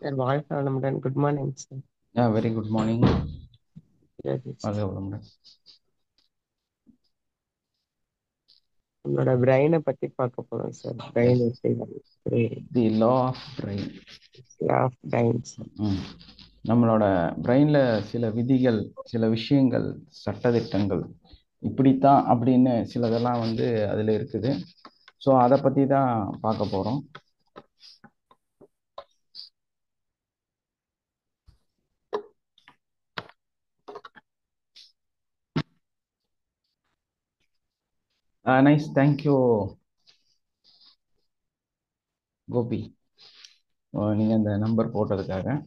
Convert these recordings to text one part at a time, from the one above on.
Sir, வாழ்க வளமுடன். Good morning sir. Very good morning. வாழ்க வளமுடன். உங்களோட பிரெயினை பத்தி பார்க்க போறோம் சார். பிரெயின் எஸ், விஷயங்கள், the law of brain. Of brain sir. நம்மளோட பிரெயின்ல சில விதிகள், சில விஷயங்கள், சட்டதிட்டங்கள் இப்படித்தான் அப்படின்னு சிலதெல்லாம் அதில் இருக்குது. ஸோ அதை பற்றி தான் பார்க்க போகிறோம். நைஸ், தேங்க்யூ கோபி, நீங்கள் அந்த நம்பர் போட்டதுக்காக.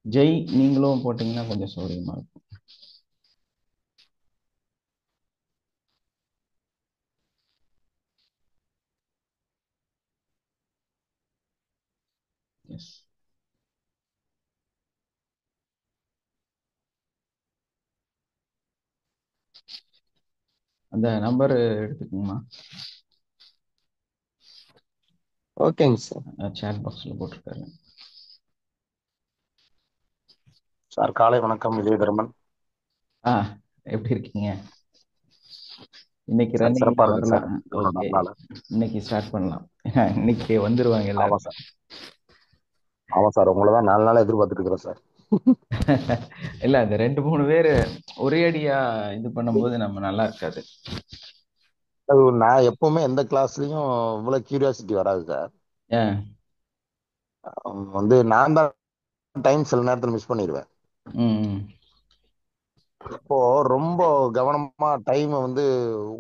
ஜெய், நீங்களும் போட்டிங்கன்னா கொஞ்சம் சௌகரியமாக இருக்கும். எஸ், அந்த நம்பர் எடுத்துக்கோங்கம்மா. ஓகேங்க சார். சேட் பாக்ஸில் போட்டிருக்காரு. சார் காலை வணக்கம். விஜயதர்மன். எப்படி இருக்கீங்க? இன்னைக்கு சார் ரன்னிங்ல சிறப்பா இருக்கு வரலாம். சார். ஓகே, நாள் இன்னைக்கு ஸ்டார்ட் பண்ணலாம். இன்னைக்கு வந்துருவாங்க ஆமா எல்லாரும். சார், ஆமா சார், உங்களை தான் 4 நாளா எதிர்பார்த்துட்டு இருக்கிறேன் சார். இல்ல, அந்த 2-3 பேர் ஒரே அடியா இது பண்ணும்போது நம்ம நல்லா இருக்காது. நான் எப்பவுமே எந்த கிளாஸ்லயும் இவ்வளவு கியூரியாசிட்டி வராது சார். ஏன்? நான் தான் டைம் சில நேரத்துல மிஸ் பண்ணிடுவேன். ம். இப்போ ரொம்ப கவனமா டைம்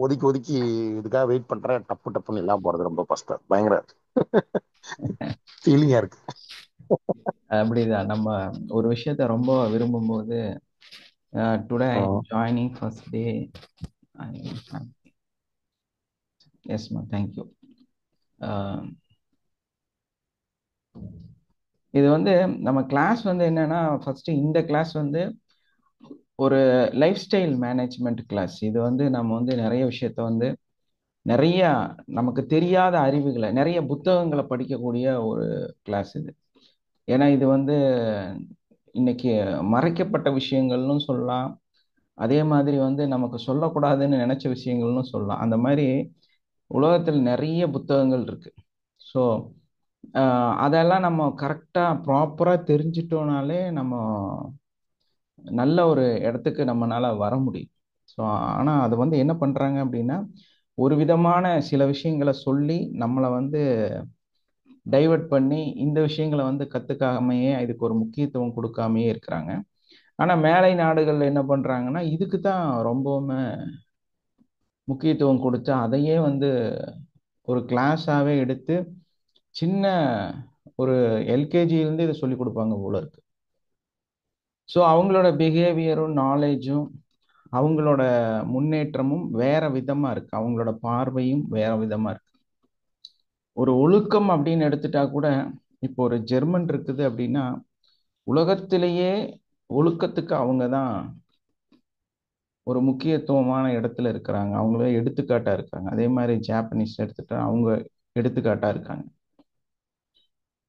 ஒதுக்கி ஒதுக்கி இதுக்காக வெயிட் பண்றேன். டப்பு டப்புன்னு இல்லாம போறது ரொம்ப கஷ்டம். பயங்கர ஃபீலிங்கா இருக்கு. அப்படிதான் நம்ம ஒரு விஷயத்த ரொம்ப விரும்பும் போது, today I am joining first day. எஸ்மா, தேங்க்யூ. இது நம்ம கிளாஸ் என்னன்னா, ஃபர்ஸ்ட் இந்த கிளாஸ் ஒரு லைஃப் ஸ்டைல் மேனேஜ்மெண்ட் கிளாஸ். இது நம்ம நிறைய விஷயத்த நிறைய நமக்கு தெரியாத அறிவுகளை, நிறைய புத்தகங்களை படிக்கக்கூடிய ஒரு கிளாஸ் இது. ஏன்னா இது இன்னைக்கு மறைக்கப்பட்ட விஷயங்கள்னு சொல்லலாம். அதே மாதிரி நமக்கு சொல்லக்கூடாதுன்னு நினைச்ச விஷயங்கள்னு சொல்லலாம். அந்த மாதிரி உலகத்தில் நிறைய புத்தகங்கள் இருக்கு. ஸோ அதெல்லாம் நம்ம கரெக்டாக ப்ராப்பராக தெரிஞ்சிட்டோம்னாலே நம்ம நல்ல ஒரு இடத்துக்கு நம்மளால வர முடியும். ஸோ ஆனால் அது என்ன பண்ணுறாங்க அப்படின்னா, ஒரு விதமான சில விஷயங்களை சொல்லி நம்மளை டைவர்ட் பண்ணி இந்த விஷயங்களை கற்றுக்காமையே, இதுக்கு ஒரு முக்கியத்துவம் கொடுக்காமையே இருக்கிறாங்க. ஆனால் மேலை நாடுகள் என்ன பண்ணுறாங்கன்னா, இதுக்கு தான் ரொம்பவுமே முக்கியத்துவம் கொடுத்து அதையே ஒரு கிளாஸாகவே எடுத்து சின்ன ஒரு எல்கேஜியிலேருந்து இதை சொல்லி கொடுப்பாங்க போல இருக்கு. ஸோ அவங்களோட பிஹேவியரும் நாலேஜும் அவங்களோட முன்னேற்றமும் வேற விதமா இருக்கு. அவங்களோட பார்வையும் வேற விதமா இருக்கு. ஒரு ஒழுக்கம் அப்படின்னு எடுத்துட்டா கூட, இப்போ ஒரு ஜெர்மன் இருக்குது அப்படின்னா, உலகத்திலேயே ஒழுக்கத்துக்கு அவங்க தான் ஒரு முக்கியத்துவமான இடத்துல இருக்கிறாங்க. அவங்களே எடுத்துக்காட்டா இருக்காங்க. அதே மாதிரி ஜாப்பனீஸ் எடுத்துட்டா அவங்க எடுத்துக்காட்டா இருக்காங்க.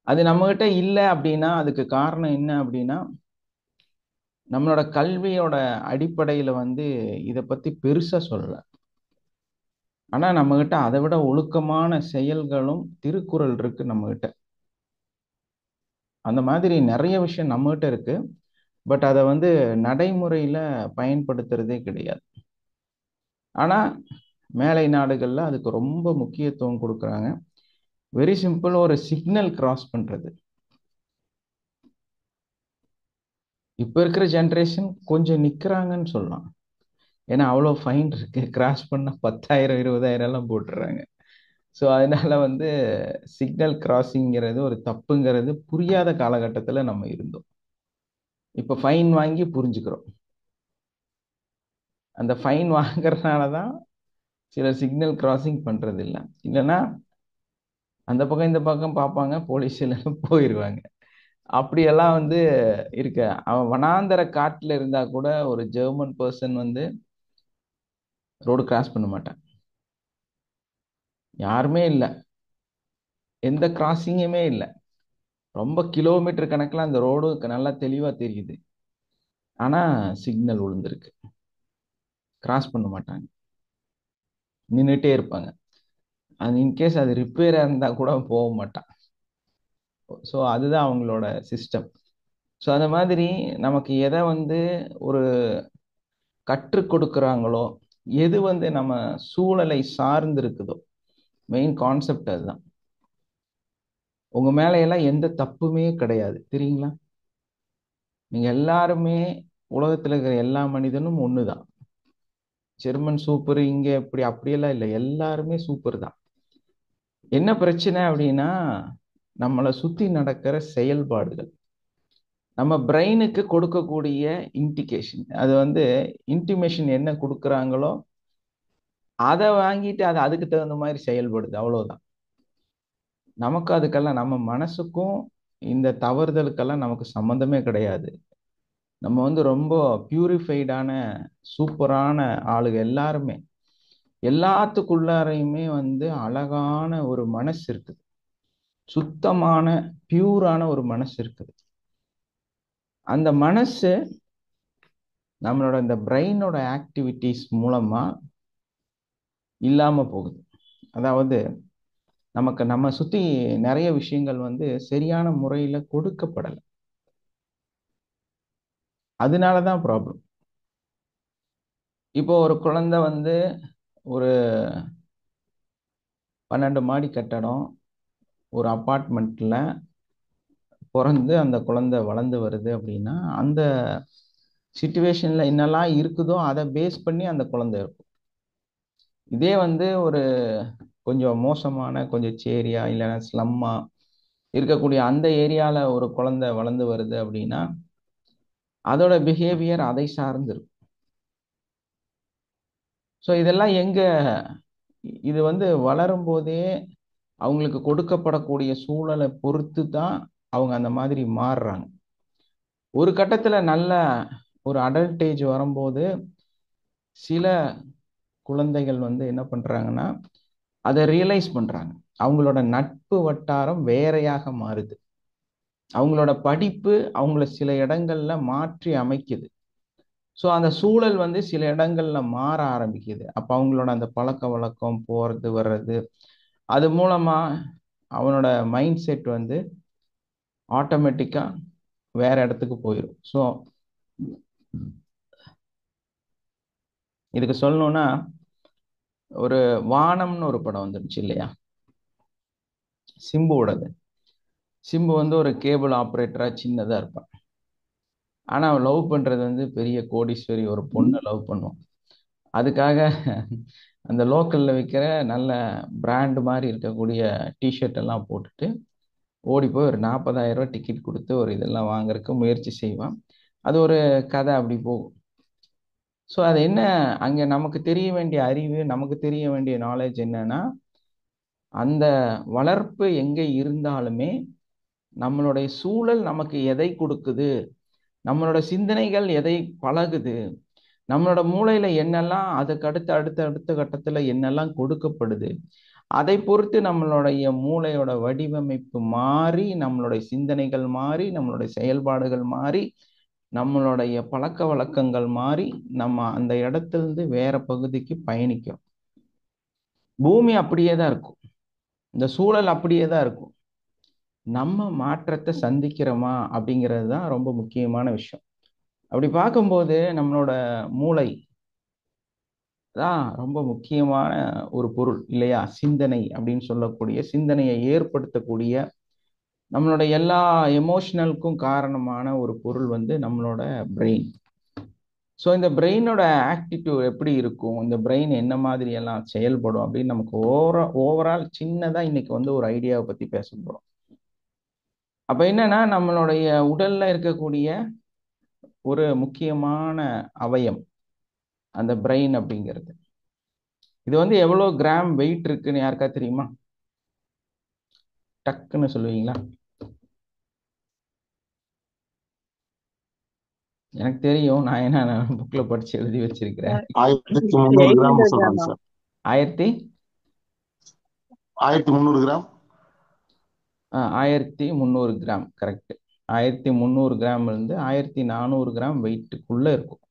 அது நம்மகிட்ட இல்லை அப்படின்னா அதுக்கு காரணம் என்ன அப்படின்னா, நம்மளோட கல்வியோட அடிப்படையில இதை பத்தி பெருசா சொல்லல. ஆனா நம்ம கிட்ட அதை விட ஒழுக்கமான செயல்களும் திருக்குறள் இருக்கு நம்ம கிட்ட. அந்த மாதிரி நிறைய விஷயம் நம்ம கிட்ட இருக்கு. பட் அதை நடைமுறையில பயன்படுத்துறதே கிடையாது. ஆனா மேலை நாடுகள்ல அதுக்கு ரொம்ப முக்கியத்துவம் கொடுக்குறாங்க. வெரி சிம்பிள், ஒரு சிக்னல் கிராஸ் பண்றது. இப்ப இருக்கிற ஜென்ரேஷன் கொஞ்சம் நிக்கிறாங்கன்னு சொல்லலாம். ஏன்னா அவ்வளோ ஃபைன் இருக்கு, கிராஸ் பண்ண 10,000 20,000 எல்லாம் போட்டுறாங்க. ஸோ அதனால சிக்னல் கிராசிங்கிறது ஒரு தப்புங்கிறது புரியாத காலகட்டத்தில் நம்ம இருந்தோம். இப்போ ஃபைன் வாங்கி புரிஞ்சுக்கிறோம். அந்த ஃபைன் வாங்குறதுனால தான் சில சிக்னல் கிராசிங் பண்றது இல்லை. இல்லைன்னா அந்த பக்கம் இந்த பக்கம் பார்ப்பாங்க, போலீஸ் எல்லாம் போயிடுவாங்க. அப்படியெல்லாம் இருக்க. அவன் வனாந்தர காட்டுல இருந்தா கூட ஒரு ஜெர்மன் பர்சன் ரோடு கிராஸ் பண்ண மாட்டான். யாருமே இல்லை, எந்த கிராசிங்குமே இல்லை. ரொம்ப கிலோமீட்டர் கணக்கில் அந்த ரோடு நல்லா தெளிவாக தெரியுது. ஆனால் சிக்னல் விழுந்திருக்கு, கிராஸ் பண்ண மாட்டாங்க, நின்றுட்டே இருப்பாங்க. அது இன்கேஸ் அது ரிப்பேராக இருந்தால் கூட போக மாட்டான். ஸோ அதுதான் அவங்களோட சிஸ்டம். ஸோ அந்த மாதிரி நமக்கு எதை வந்து ஒரு கற்றுக் கொடுக்குறாங்களோ, எது வந்து நம்ம சூழலை சார்ந்து இருக்குதோ, மெயின் கான்செப்ட் அதுதான். உங்க மேல எல்லாம் எந்த தப்புமே கிடையாது, தெரியுங்களா? நீங்க எல்லாருமே, உலகத்துல இருக்கிற எல்லா மனிதனும் ஒண்ணுதான். ஜெர்மன் சூப்பர் இங்க இப்படி அப்படியெல்லாம் இல்லை, எல்லாருமே சூப்பர் தான். என்ன பிரச்சனை அப்படின்னா, நம்மளை சுத்தி நடக்கிற செயல்பாடுகள், நம்ம பிரெயினுக்கு கொடுக்கக்கூடிய இண்டிகேஷன், அது வந்து இன்டிமேஷன் என்ன கொடுக்குறாங்களோ அதை வாங்கிட்டு அது அதுக்கு தகுந்த மாதிரி செயல்படுது, அவ்வளவுதான். நமக்கு அதுக்கெல்லாம், நம்ம மனசுக்கும் இந்த தவறுதலுக்கெல்லாம் நமக்கு சம்மந்தமே கிடையாது. நம்ம வந்து ரொம்ப பியூரிஃபைடான சூப்பரான ஆளுங்க எல்லாருமே. எல்லாத்துக்குள்ளாரையுமே வந்து அழகான ஒரு மனசு இருக்குது, சுத்தமான பியூரான ஒரு மனசு இருக்குது. அந்த மனசு நம்மளோட இந்த பிரெயினோட ஆக்டிவிட்டிஸ் மூலமா இல்லாம போகுது. அதாவது நமக்கு நம்ம சுத்தி நிறைய விஷயங்கள் வந்து சரியான முறையில கொடுக்கப்படலை, அதனாலதான் ப்ராப்ளம். இப்போ ஒரு குழந்தை வந்து ஒரு 12 மாடி கட்டடம், ஒரு அப்பார்ட்மெண்ட்ல பிறந்து அந்த குழந்தை வளர்ந்து வருது அப்படின்னா, அந்த சிச்சுவேஷன்ல என்னெல்லாம் இருக்குதோ அதை பேஸ் பண்ணி அந்த குழந்தை இருக்கும். இதே வந்து ஒரு கொஞ்சம் மோசமான, கொஞ்சம் சேரியா இல்லைன்னா ஸ்லம்மா இருக்கக்கூடிய அந்த ஏரியால ஒரு குழந்தை வளர்ந்து வருது அப்படின்னா, அதோட பிஹேவியர் அதை சார்ந்து இருக்கும். ஸோ இதெல்லாம் எங்க, இது வந்து வளரும் போதே அவங்களுக்கு கொடுக்கப்படக்கூடிய சூழலை பொறுத்து தான் அவங்க அந்த மாதிரி மாறுறாங்க. ஒரு கட்டத்துல நல்ல ஒரு அடல்டேஜ் வரும்போது சில குழந்தைகள் வந்து என்ன பண்றாங்கன்னா, அதை ரியலைஸ் பண்றாங்க. அவங்களோட நட்பு வட்டாரம் வேறையாக மாறுது, அவங்களோட படிப்பு அவங்கள சில இடங்கள்ல மாற்றி அமைக்குது. ஸோ அந்த சூழல் வந்து சில இடங்கள்ல மாற ஆரம்பிக்குது. அப்போ அவங்களோட அந்த பழக்க வழக்கம், போறது வர்றது, அது மூலமா அவனோட மைண்ட் செட் வந்து ஆட்டோமேட்டிக்கா வேற இடத்துக்கு போயிடும். ஸோ இதுக்கு சொல்லணும்னா, ஒரு வானம்னு ஒரு படம் வந்துருச்சு இல்லையா, சிம்புவோடது. சிம்பு வந்து ஒரு கேபிள் ஆப்ரேட்டரா சின்னதா இருப்பான். ஆனா அவன் லவ் பண்றது வந்து பெரிய கோடீஸ்வரி ஒரு பொண்ணை லவ் பண்ணுவான். அதுக்காக அந்த லோக்கல்ல விற்கிற நல்ல பிராண்ட் மாதிரி இருக்கக்கூடிய டிஷர்ட் எல்லாம் போட்டுட்டு ஓடி போய் ஒரு 40,000 ரூபாய் டிக்கெட் கொடுத்து ஒரு இதெல்லாம் வாங்குறதுக்கு முயற்சி செய்வான். அது ஒரு கதை அப்படி போகும். ஸோ அது என்ன, அங்க நமக்கு தெரிய வேண்டிய அறிவு, நமக்கு தெரிய வேண்டிய நாலேஜ் என்னன்னா, அந்த வளர்ப்பு எங்க இருந்தாலுமே நம்மளுடைய சூழல் நமக்கு எதை கொடுக்குது, நம்மளோட சிந்தனைகள் எதை பழகுது, நம்மளோட மூளையில என்னெல்லாம் அதுக்கு அடுத்த அடுத்த அடுத்த கட்டத்துல என்னெல்லாம் கொடுக்கப்படுது, அதை பொறுத்து நம்மளுடைய மூளையோட வடிவமைப்பு மாறி, நம்மளுடைய சிந்தனைகள் மாறி, நம்மளுடைய செயல்பாடுகள் மாறி, நம்மளுடைய பழக்க வழக்கங்கள் மாறி, நம்ம அந்த இடத்திலிருந்து வேற பகுதிக்கு பயணிக்கிறோம். பூமி அப்படியே தான் இருக்கும், இந்த சூழல் அப்படியே தான் இருக்கும். நம்ம மாற்றத்தை சந்திக்கிறோமா அப்படிங்கிறது தான் ரொம்ப முக்கியமான விஷயம். அப்படி பார்க்கும்போது நம்மளோட மூளை தான் ரொம்ப முக்கியமான ஒரு பொருள் இல்லையா? சிந்தனை அப்படின்னு சொல்லக்கூடிய, சிந்தனையை ஏற்படுத்தக்கூடிய, நம்மளோட எல்லா எமோஷனலுக்கும் காரணமான ஒரு பொருள் வந்து நம்மளோட பிரெயின். ஸோ இந்த பிரெயினோட ஆக்டிடியூட் எப்படி இருக்கும், இந்த பிரெயின் என்ன மாதிரி எல்லாம் செயல்படும் அப்படின்னு நமக்கு ஓவரால் சின்னதாக இன்னைக்கு வந்து ஒரு ஐடியாவை பற்றி பேச போகிறோம். அப்போ என்னன்னா, நம்மளுடைய உடல்ல இருக்கக்கூடிய ஒரு முக்கியமான அவயம் அந்த பிரெயின் அப்படிங்கிறது. இது வந்து எவ்வளோ கிராம் வெயிட் இருக்குன்னு யாருக்கா தெரியுமா? டக்குன்னு சொல்லுவீங்களா? எனக்கு தெரியும், நான் என்ன புக்ல படிச்சு எழுதி வச்சிருக்கிறேன். 1300 கிராம் சொல்றாங்க சார். 1300 1300 கிராம். 1300 gram, correct. 1300 கிராம்ல இருந்து 1400 கிராம் வெயிட்டுக்குள்ள இருக்கும்.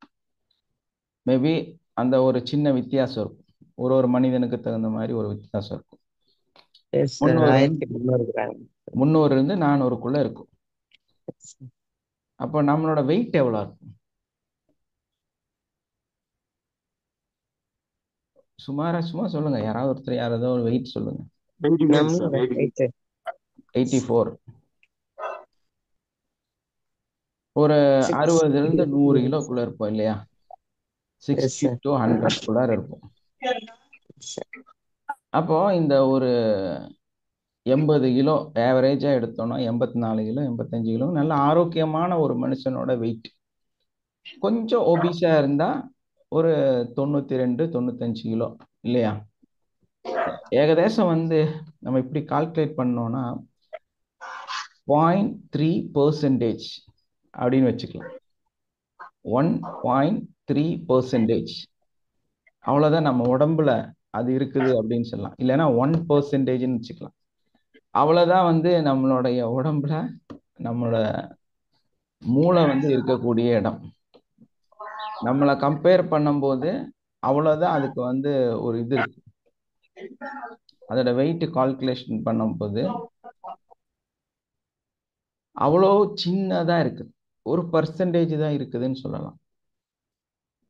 மேபி அந்த ஒரு சின்ன வித்தியாசம் இருக்கும். ஒரு மனிதனுக்கு தகுந்த மாதிரி ஒரு வித்தியாசம் இருக்கும். Yes sir. 1300 கிராம். 300 இருந்து 400க்குள்ள இருக்கும். அப்போ நம்மளோட வெயிட் எவ்வளவு இருக்கும்? சும்மா சொல்லுங்க. யாராவது ஒரு வெயிட் சொல்லுங்க. நம்மளோட weight 84. ஒரு 60 இருந்து 100 கிலோக்குள்ள இருப்போம் இல்லையா? 60 to 100 குள்ள இருப்போம். அப்போ இந்த ஒரு 80 கிலோ ஆவரேஜா எடுத்தோம்னா 84 கிலோ 85 கிலோ நல்ல ஆரோக்கியமான ஒரு மனுஷனோட வெயிட். கொஞ்சம் ஒபிஸா இருந்தா ஒரு 92 95 கிலோ இல்லையா? ஏகதேசம் நம்ம இப்படி கால்குலேட் பண்ணோம்னா 0.3% அப்படின்னு வச்சுக்கலாம். 1.3%. அவ்வளவுதான் நம்ம உடம்புல அது இருக்குது அப்படின்னு சொல்லலாம். இல்லைன்னா 1%ன்னு வச்சுக்கலாம். அவ்வளவுதான் நம்மளுடைய உடம்புல நம்மளோட மூளை இருக்கக்கூடிய இடம். நம்மளை கம்பேர் பண்ணும்போது அவ்வளவுதான் அதுக்கு ஒரு இது இருக்கு. அதோட வெயிட் கால்குலேஷன் பண்ணும்போது அவ்வளோ சின்னதா இருக்குது. 1% தான் இருக்குதுன்னு சொல்லலாம்.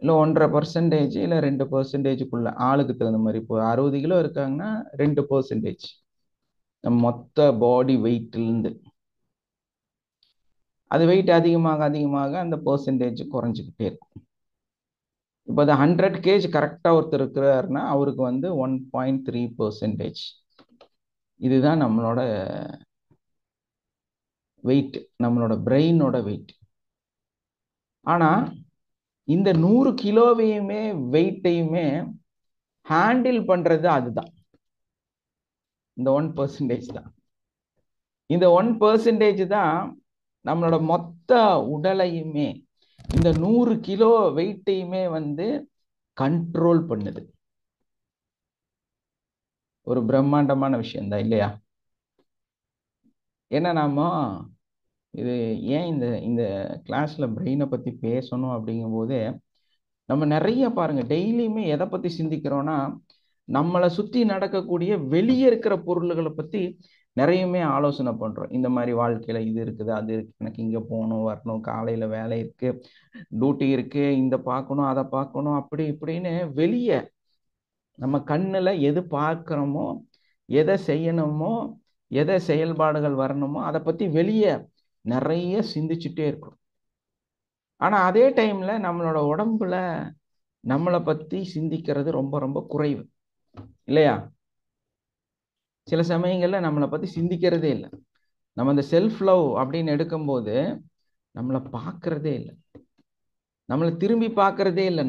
இல்லை 1.5% இல்லை 2%க்குள்ள ஆளுக்கு தகுந்த மாதிரி. இப்போ 60 கிலோ இருக்காங்கன்னா 2%. நம்ம மொத்த பாடி வெயிட்லேருந்து அது வெயிட் அதிகமாக அதிகமாக அந்த பெர்சன்டேஜ் குறைஞ்சிக்கிட்டே இருக்கும். இப்போ அது 100 kg கரெக்டாக ஒருத்தர் இருக்கிறாருன்னா அவருக்கு 1.3%. இதுதான் நம்மளோட வெயிட், நம்மளோட பிரெயினோட வெயிட். ஆனா இந்த 100 கிலோவையுமே வெயிட்டையுமே ஹேண்டில் பண்றது அதுதான், இந்த 1% தான். இந்த 1% தான் நம்மளோட மொத்த உடலையுமே இந்த 100 கிலோ வெயிட்டையுமே கண்ட்ரோல் பண்ணுது. ஒரு பிரம்மாண்டமான விஷயம் தான் இல்லையா? ஏன்னா நாம இது ஏன் இந்த இந்த கிளாஸ்ல பிரெயினை பத்தி பேசணும் அப்படிங்கும்போது நம்ம நிறைய பாருங்க டெய்லியுமே எதை பத்தி சிந்திக்கிறோம்னா நம்மளை சுத்தி நடக்கக்கூடிய வெளியே இருக்கிற பொருள்களை பத்தி நிறையவே ஆலோசனை பண்றோம். இந்த மாதிரி வாழ்க்கையில இது இருக்குது அது இருக்கு, எனக்கு இங்க போகணும் வரணும், காலையில வேலை இருக்கு, டியூட்டி இருக்கு, இந்த பார்க்கணும் அதை பார்க்கணும், அப்படி இப்படின்னு வெளியே நம்ம கண்ணுல எது பார்க்கிறோமோ எதை செய்யணுமோ எதை செயல்பாடுகள் வரணுமோ அதை பத்தி வெளியே நிறைய சிந்திச்சுட்டே இருக்கும். ஆனா அதே டைம்ல நம்மளோட உடம்புல நம்மளை பத்தி சிந்திக்கிறது ரொம்ப ரொம்ப குறைவு இல்லையா? சில சமயங்கள்ல நம்மளை பத்தி சிந்திக்கிறதே இல்லை. நம்ம இந்த செல்ஃப் லவ் அப்படின்னு எடுக்கும்போது நம்மளை பார்க்கறதே இல்லை, நம்மளை திரும்பி பார்க்கறதே இல்லை.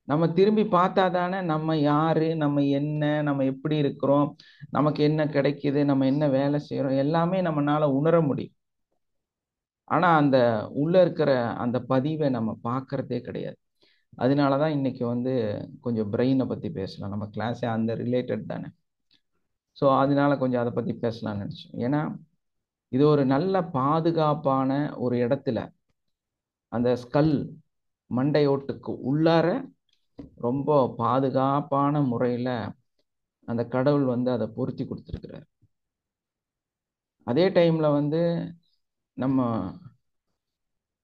நம்ம திரும்பி பார்த்தா தானே நம்ம யாரு, நம்ம என்ன, நம்ம எப்படி இருக்கிறோம், நமக்கு என்ன கிடைக்குது, நம்ம என்ன வேலை செய்யறோம் எல்லாமே நம்மளால உணர முடியும். ஆனா அந்த உள்ள இருக்கிற அந்த பதிவை நம்ம பார்க்கறதே கிடையாது. அதனாலதான் இன்னைக்கு கொஞ்சம் பிரெயினை பத்தி பேசலாம். நம்ம கிளாஸே அந்த ரிலேட்டட் தானே. ஸோ அதனால கொஞ்சம் அதை பத்தி பேசலாம்னு நினைச்சோம். ஏன்னா இது ஒரு நல்ல பாதுகாப்பான ஒரு இடத்துல அந்த ஸ்கல் மண்டையோட்டுக்கு உள்ளார ரொம்ப பாதுகாப்பான முறையில அந்த கடவுள் அதை பொருத்தி கொடுத்துருக்கிறார். அதே டைம்ல நம்ம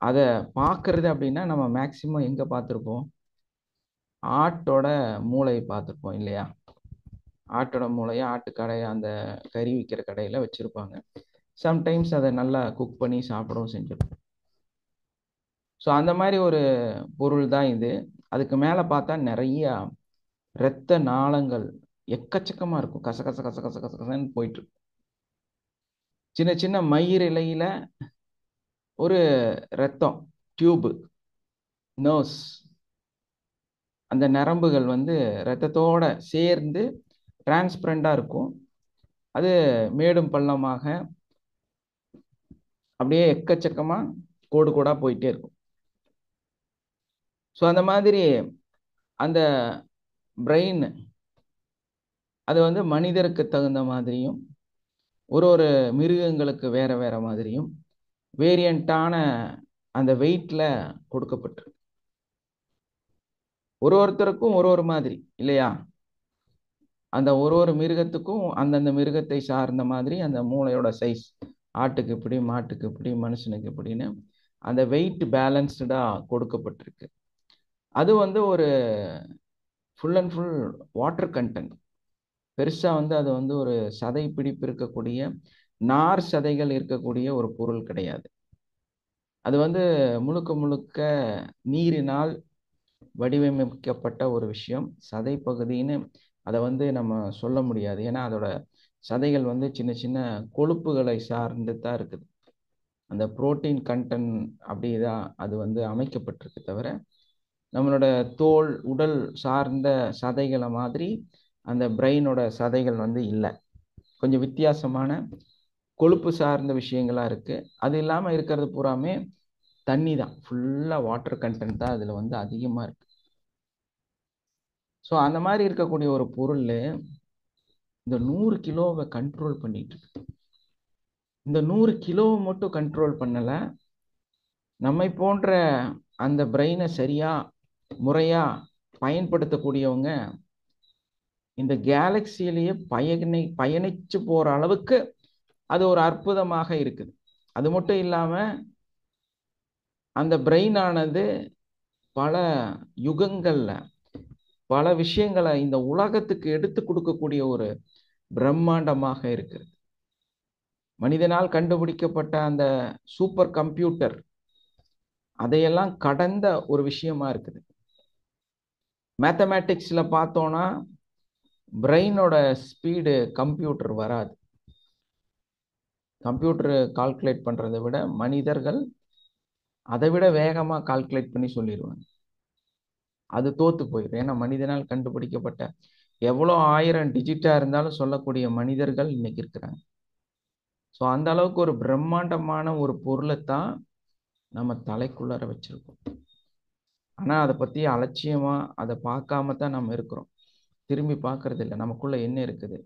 அதை பார்க்கறது அப்படின்னா நம்ம மேக்சிமம் எங்க பார்த்துருப்போம்? ஆட்டோட மூளையை பார்த்துருப்போம் இல்லையா? ஆட்டோட மூளையை ஆட்டுக்கடை அந்த கறி விற்கிற கடையில வச்சிருப்பாங்க. சம்டைம்ஸ் அதை நல்லா குக் பண்ணி சாப்பிடவும் செஞ்சிருப்போம். ஸோ அந்த மாதிரி ஒரு பொருள் தான் இது. அதுக்கு மேலே பார்த்தா நிறைய இரத்த நாளங்கள் எக்கச்சக்கமா இருக்கும். கச கச கச கச கச கசன்னு போயிட்டு இருக்கும். சின்ன சின்ன மயிர் இலையில ஒரு ரத்தம் டியூபு நர்ஸ், அந்த நரம்புகள் ரத்தத்தோட சேர்ந்து டிரான்ஸ்பரண்டா இருக்கும். அது மேடும் பள்ளமாக அப்படியே எக்கச்சக்கமா கோடு கோடா போயிட்டே இருக்கும். ஸோ அந்த மாதிரி அந்த பிரெயின் அது மனிதருக்கு தகுந்த மாதிரியும் ஒரு ஒரு மிருகங்களுக்கு வேற வேற மாதிரியும் வேரியண்டான அந்த வெயிட்ல கொடுக்கப்பட்டிருக்கு. ஒரு ஒருத்தருக்கும் ஒரு ஒரு மாதிரி இல்லையா? அந்த ஒரு ஒரு மிருகத்துக்கும் அந்தந்த மிருகத்தை சார்ந்த மாதிரி அந்த மூளையோட சைஸ், ஆட்டுக்கு இப்படி, மாட்டுக்கு இப்படி, மனுஷனுக்கு இப்படின்னு அந்த வெயிட் பேலன்ஸ்டா கொடுக்கப்பட்டிருக்கு. அது வந்து ஒரு full and full water content. பெருசா வந்து அது வந்து ஒரு சதை பிடிப்பு இருக்கக்கூடிய நார் சதைகள் இருக்கக்கூடிய ஒரு பொருள் கிடையாது. அது வந்து முழுக்க முழுக்க நீரினால் வடிவமைக்கப்பட்ட ஒரு விஷயம். சதை பகுதின்னு அதை வந்து நம்ம சொல்ல முடியாது. ஏன்னா அதோட சதைகள் வந்து சின்ன சின்ன கொழுப்புகளை சார்ந்து தான் இருக்குது. அந்த புரோட்டீன் கண்டென்ட் அப்படிதான் அது வந்து அமைக்கப்பட்டிருக்கு தவிர நம்மளோட தோல் உடல் சார்ந்த சதைகளை மாதிரி அந்த பிரெயினோட சதைகள் வந்து இல்லை. கொஞ்சம் வித்தியாசமான கொழுப்பு சார்ந்த விஷயங்களா இருக்கு. அது இல்லாம இருக்கிறது பூராமே தண்ணி தான். ஃபுல்லா வாட்டர் கண்டென்ட் தான் அதுல வந்து அதிகமா இருக்கு. ஸோ அந்த மாதிரி இருக்கக்கூடிய ஒரு பொருள் இந்த 100 கிலோவை கண்ட்ரோல் பண்ணிட்டு இருக்கு. இந்த 100 கிலோவை மட்டும் கண்ட்ரோல் பண்ணல, நம்மை போன்ற அந்த பிரெயினை சரியா முறையா பயன்படுத்தக்கூடியவங்க இந்த கேலக்சியிலேயே பயணிச்சு போற அளவுக்கு அது ஒரு அற்புதமாக இருக்குது. அது மட்டும் இல்லாம அந்த பிரெயின் ஆனது பல யுகங்கள்ல பல விஷயங்களை இந்த உலகத்துக்கு எடுத்து கொடுக்கக்கூடிய ஒரு பிரம்மாண்டமாக இருக்கிறது. மனிதனால் கண்டுபிடிக்கப்பட்ட அந்த சூப்பர் கம்ப்யூட்டர் அதையெல்லாம் கடந்த ஒரு விஷயமா இருக்குது. மேத்தமேட்டிக்ஸ்ல பார்த்தோம்னா பிரெயினோட ஸ்பீடு கம்ப்யூட்டர் வராது. கம்ப்யூட்டர் கால்குலேட் பண்றதை விட மனிதர்கள் அதை விட வேகமா கால்குலேட் பண்ணி சொல்லிடுவாங்க. அது தோத்து போயிடும். ஏன்னா மனிதனால் கண்டுபிடிக்கப்பட்ட எவ்வளோ 1000 டிஜிட்டா இருந்தாலும் சொல்லக்கூடிய மனிதர்கள் இன்னைக்கு இருக்கிறாங்க. ஸோ அந்த அளவுக்கு ஒரு பிரம்மாண்டமான ஒரு பொருளைத்தான் நம்ம தலைக்குள்ளார வச்சிருக்கோம். ஆனா அதை பத்தி அலட்சியமா அதை பார்க்காம தான் நம்ம இருக்கிறோம். திரும்பி பார்க்கறது இல்லை நமக்குள்ள என்ன இருக்குது.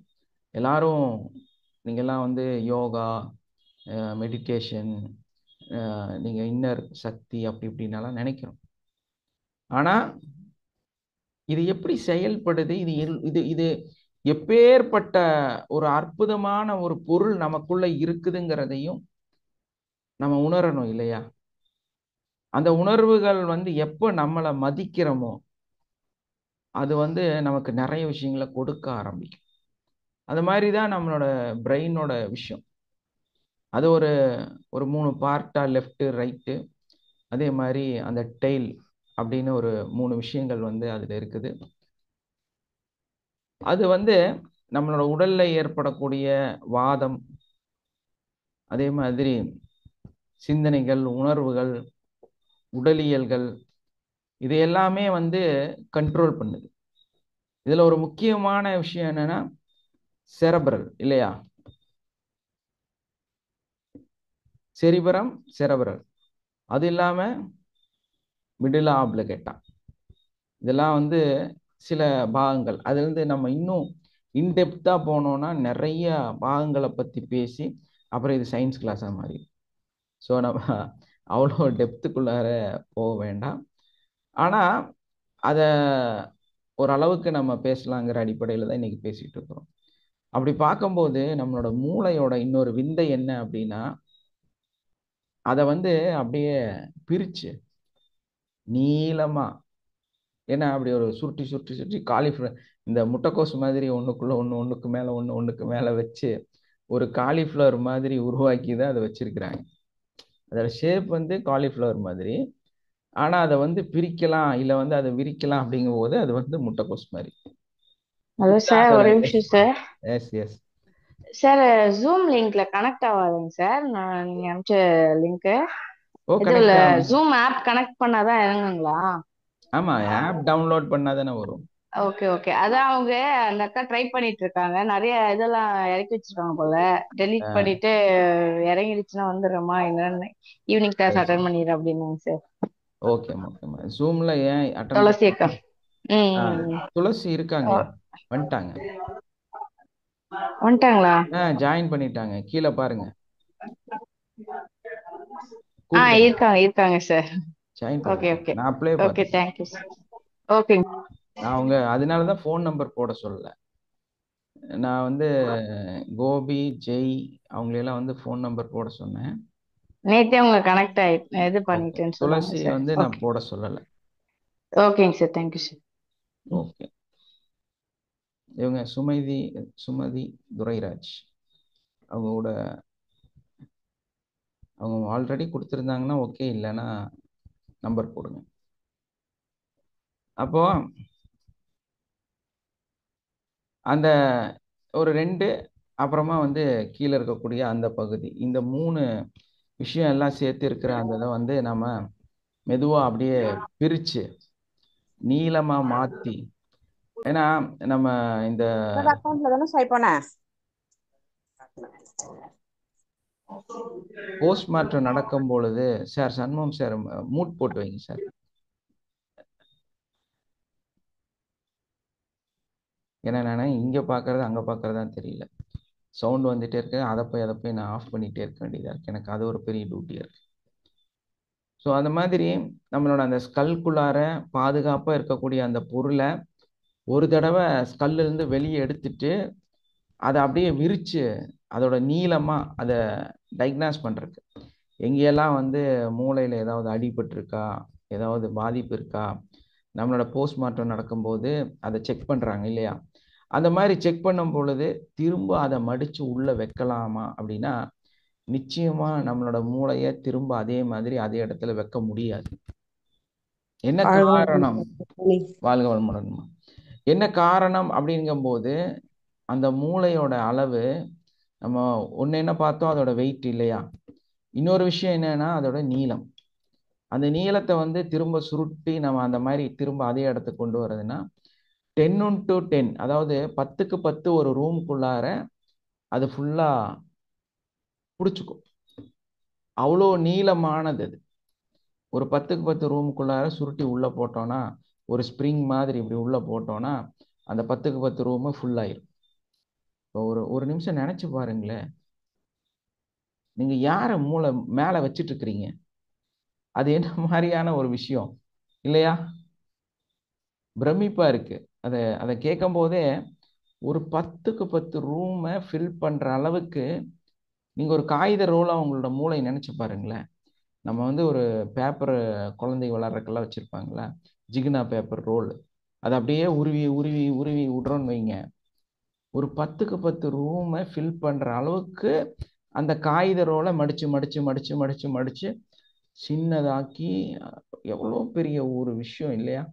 எல்லாரும் நீங்கெல்லாம் வந்து யோகா, மெடிடேஷன், நீங்க இன்னர் சக்தி அப்படி இப்படின்னாலாம் நினைக்கிறோம். ஆனா இது எப்படி செயல்படுது, இது இது இது எப்பேற்பட்ட ஒரு அற்புதமான ஒரு பொருள் நமக்குள்ள இருக்குதுங்கிறதையும் நம்ம உணரணும் இல்லையா? அந்த உணர்வுகள் வந்து எப்போ நம்மளை மதிக்கிறோமோ அது வந்து நமக்கு நிறைய விஷயங்களை கொடுக்க ஆரம்பிக்கும். அது மாதிரி தான் நம்மளோட பிரெயினோட விஷயம். அது ஒரு ஒரு 3 பார்ட்டா, லெஃப்ட் ரைட்டு, அதே மாதிரி அந்த டெய்ல் அப்படின்னு ஒரு 3 விஷயங்கள் வந்து அதுல இருக்குது. அது வந்து நம்மளோட உடல்ல ஏற்படக்கூடிய வாதம், அதே மாதிரி சிந்தனைகள், உணர்வுகள், உடலியல்கள், இது எல்லாமே வந்து கண்ட்ரோல் பண்ணுது. இதுல ஒரு முக்கியமான விஷயம் என்னன்னா செரபரல் இல்லையா? செரிபரம், செரபரல், அது இல்லாம மிடிலா ஆப்ளிகேட்டா, இதெல்லாம் வந்து சில பாகங்கள். அதுல இருந்து நம்ம இன்னும் இன்டெப்தா போனோம்னா நிறைய பாகங்களை பத்தி பேசி அப்புறம் இது சயின்ஸ் கிளாஸா மாறி. ஸோ நம்ம அவ்வளோ டெப்த்துக்குள்ளார போக வேண்டாம். ஆனா அதை ஓரளவுக்கு நம்ம பேசலாங்கிற அடிப்படையில் தான் இன்னைக்கு பேசிட்டு இருக்கிறோம். அப்படி பார்க்கும்போது நம்மளோட மூளையோட இன்னொரு விந்தை என்ன அப்படின்னா அதை வந்து அப்படியே பிரிச்சு நீளமா, ஏன்னா அப்படி ஒரு சுருட்டி சுருட்டி சுருட்டி காலிஃப்ளவர் இந்த முட்டைக்கோஸ் மாதிரி ஒண்ணுக்குள்ள ஒண்ணு, ஒண்ணுக்கு மேல ஒண்ணு, ஒண்ணுக்கு மேல வச்சு ஒரு காலிஃப்ளவர் மாதிரி உருவாக்கி தான் அதை வச்சிருக்கிறாங்க. அதோட ஷேப் வந்து காலிஃப்ளவர் மாதிரி. ஆனா அதை வந்து பிரிக்கலாம் இல்ல வந்து அதை விரிக்கலாம் அப்படிங்கும் போது அது வந்து முட்டைக்கோஸ் மாதிரி. ஹலோ சார், ஒரே நிமிஷம் sir. Yes yes sir, zoom லிங்க்ல கனெக்ட் ஆகாதுங்க சார். நான் நீங்க அனுப்பிச்ச லிங்க் ஓ இதுல கனெக்ட் ஆகும். ஜூம் ஆப் கனெக்ட் பண்ணாதான் இறங்குங்களா? ஆமா, ஆப் டவுன்லோட் பண்ணாதானே வரும். Okay okay. அதான் அவங்க அந்த அக்கா ட்ரை பண்ணிட்டு இருக்காங்க. நிறைய இதெல்லாம் இறக்கி வச்சிருக்காங்க போல. டெலீட் பண்ணிட்டு இறங்கிடுச்சுன்னா வந்துடுறோமா என்னன்னு ஈவினிங் கிளாஸ் அட்டன் பண்ணிடுறேன் அப்படின்னாங்க சார். ஓகேம்மா ஓகேம்மா. ஜூம்ல ஏன் அட்டன் துளசி அக்கா. துளசி இருக்காங்க, வந்துட்டாங்க. வந்துட்டாங்களா? ஜாயின் பண்ணிட்டாங்க. கீழே பாருங்க, கூப்பிடுங்க. இருக்காங்க இருக்காங்க சார். ஜாயின் ஓகே பண்ணிட்டாங்க. ஓகே நான் அப்படியே ஓகே பார்த்தேன். Thank you sir. ஓகேங்க. நான் அவங்க அதனாலதான் ஃபோன் நம்பர் போட சொல்லல. நான் வந்து கோபி, ஜெய் அவங்களெல்லாம் வந்து ஃபோன் நம்பர் போட சொன்னேன். நேத்தே உங்க கனெக்ட் ஆயி இது ஓகே. பண்ணிட்டேன்னு சொன்னாங்க துளசி சார். வந்து நான் ஓகே போட சொல்லலை. ஓகேங்க சார். Thank you sir. ஓகே. இவங்க சுமதி துரைராஜ் அவங்க ஆல்ரெடி கொடுத்துருந்தாங்கன்னா ஓகே, இல்லைன்னா நம்பர் போடுங்க. அப்போ அந்த ஒரு 2 அப்புறமா வந்து கீழே இருக்கக்கூடிய அந்த பகுதி, இந்த 3 விஷயம் எல்லாம் சேர்த்து இருக்கிற அந்த இதை வந்து நம்ம மெதுவா அப்படியே பிரிச்சு நீளமா மாத்தி, ஏன்னா நம்ம இந்த அக்கௌண்ட்ல தானே ஸ்வைப் பண்ண. போஸ்ட்மார்ட்டம் நடக்கும் பொழுது சார், சண்முகம் சார் மூட் போட்டு வைங்க சார். ஏன்னா நான் இங்க பாக்குறது அங்க பாக்குறதான்னு தெரியல. சவுண்ட் வந்துட்டே இருக்கு, அதை போய் நான் ஆஃப் பண்ணிட்டே இருக்க வேண்டியதா இருக்கு. எனக்கு அது ஒரு பெரிய டியூட்டியா இருக்கு. ஸோ அந்த மாதிரி நம்மளோட அந்த ஸ்கல்குள்ளார பாதுகாப்பா இருக்கக்கூடிய அந்த பொருளை ஒரு தடவை ஸ்கல்ல இருந்து வெளியே எடுத்துட்டு அதை அப்படியே விரிச்சு அதோட நீளமா அதை டயக்னாஸ் பண்றதுக்கு, எங்கெல்லாம் வந்து மூளையில ஏதாவது அடிபட்டு இருக்கா, ஏதாவது பாதிப்பு இருக்கா, நம்மளோட போஸ்ட்மார்ட்டம் நடக்கும்போது அதை செக் பண்றாங்க இல்லையா, அந்த மாதிரி செக் பண்ணும் பொழுது திரும்ப அதை மடிச்சு உள்ள வைக்கலாமா அப்படின்னா நிச்சயமா நம்மளோட மூளையை திரும்ப அதே மாதிரி அதே இடத்துல வைக்க முடியாது. என்ன காரணம்? வாழ்க வளமுடன். என்ன காரணம் அப்படிங்கும்போது அந்த மூளையோட அளவு, நம்ம ஒன்று என்ன பார்த்தோம், அதோட வெயிட் இல்லையா, இன்னொரு விஷயம் என்னன்னா அதோட நீளம். அந்த நீளத்தை வந்து திரும்ப சுருட்டி நம்ம அந்த மாதிரி திரும்ப அதே இடத்துக்கு கொண்டு வரதுன்னா 10x10, அதாவது 10க்கு 10 ஒரு ரூம்குள்ளார அது ஃபுல்லா பிடிச்சிக்கும். அவ்வளோ நீளமானது அது. ஒரு 10க்கு 10 ரூமுக்குள்ளார சுருட்டி உள்ள போட்டோம்னா, ஒரு ஸ்ப்ரிங் மாதிரி இப்படி உள்ள போட்டோம்னா அந்த 10க்கு 10 ரூமு ஃபுல் ஆயிரும். ஒரு நிமிஷம் நினைச்சு பாருங்களேன், நீங்க யார மூளை மேல வச்சிட்டு இருக்கிறீங்க, அது என்ன மாதிரியான ஒரு விஷயம் இல்லையா? பிரமிப்பா இருக்கு. அதை கேட்கும் போதே ஒரு 10க்கு 10 ரூமை ஃபில் பண்ற அளவுக்கு நீங்க ஒரு காகித ரோலா உங்களோட மூளை நினைச்சு பாருங்களேன். நம்ம வந்து ஒரு பேப்பர் குழந்தை விளையாடுறதுக்கெல்லாம் வச்சிருப்பாங்களா, ஜிகினா பேப்பர் ரோல், அதை அப்படியே உருவி உருவி உருவி விட்றோன்னு வைங்க, ஒரு 10க்கு 10 ரூமை ஃபில் பண்ற அளவுக்கு அந்த காகித ரோலை மடிச்சு மடிச்சு மடிச்சு மடிச்சு மடிச்சு சின்னதாக்கி, எவ்வளோ பெரிய ஒரு விஷயம் இல்லையா?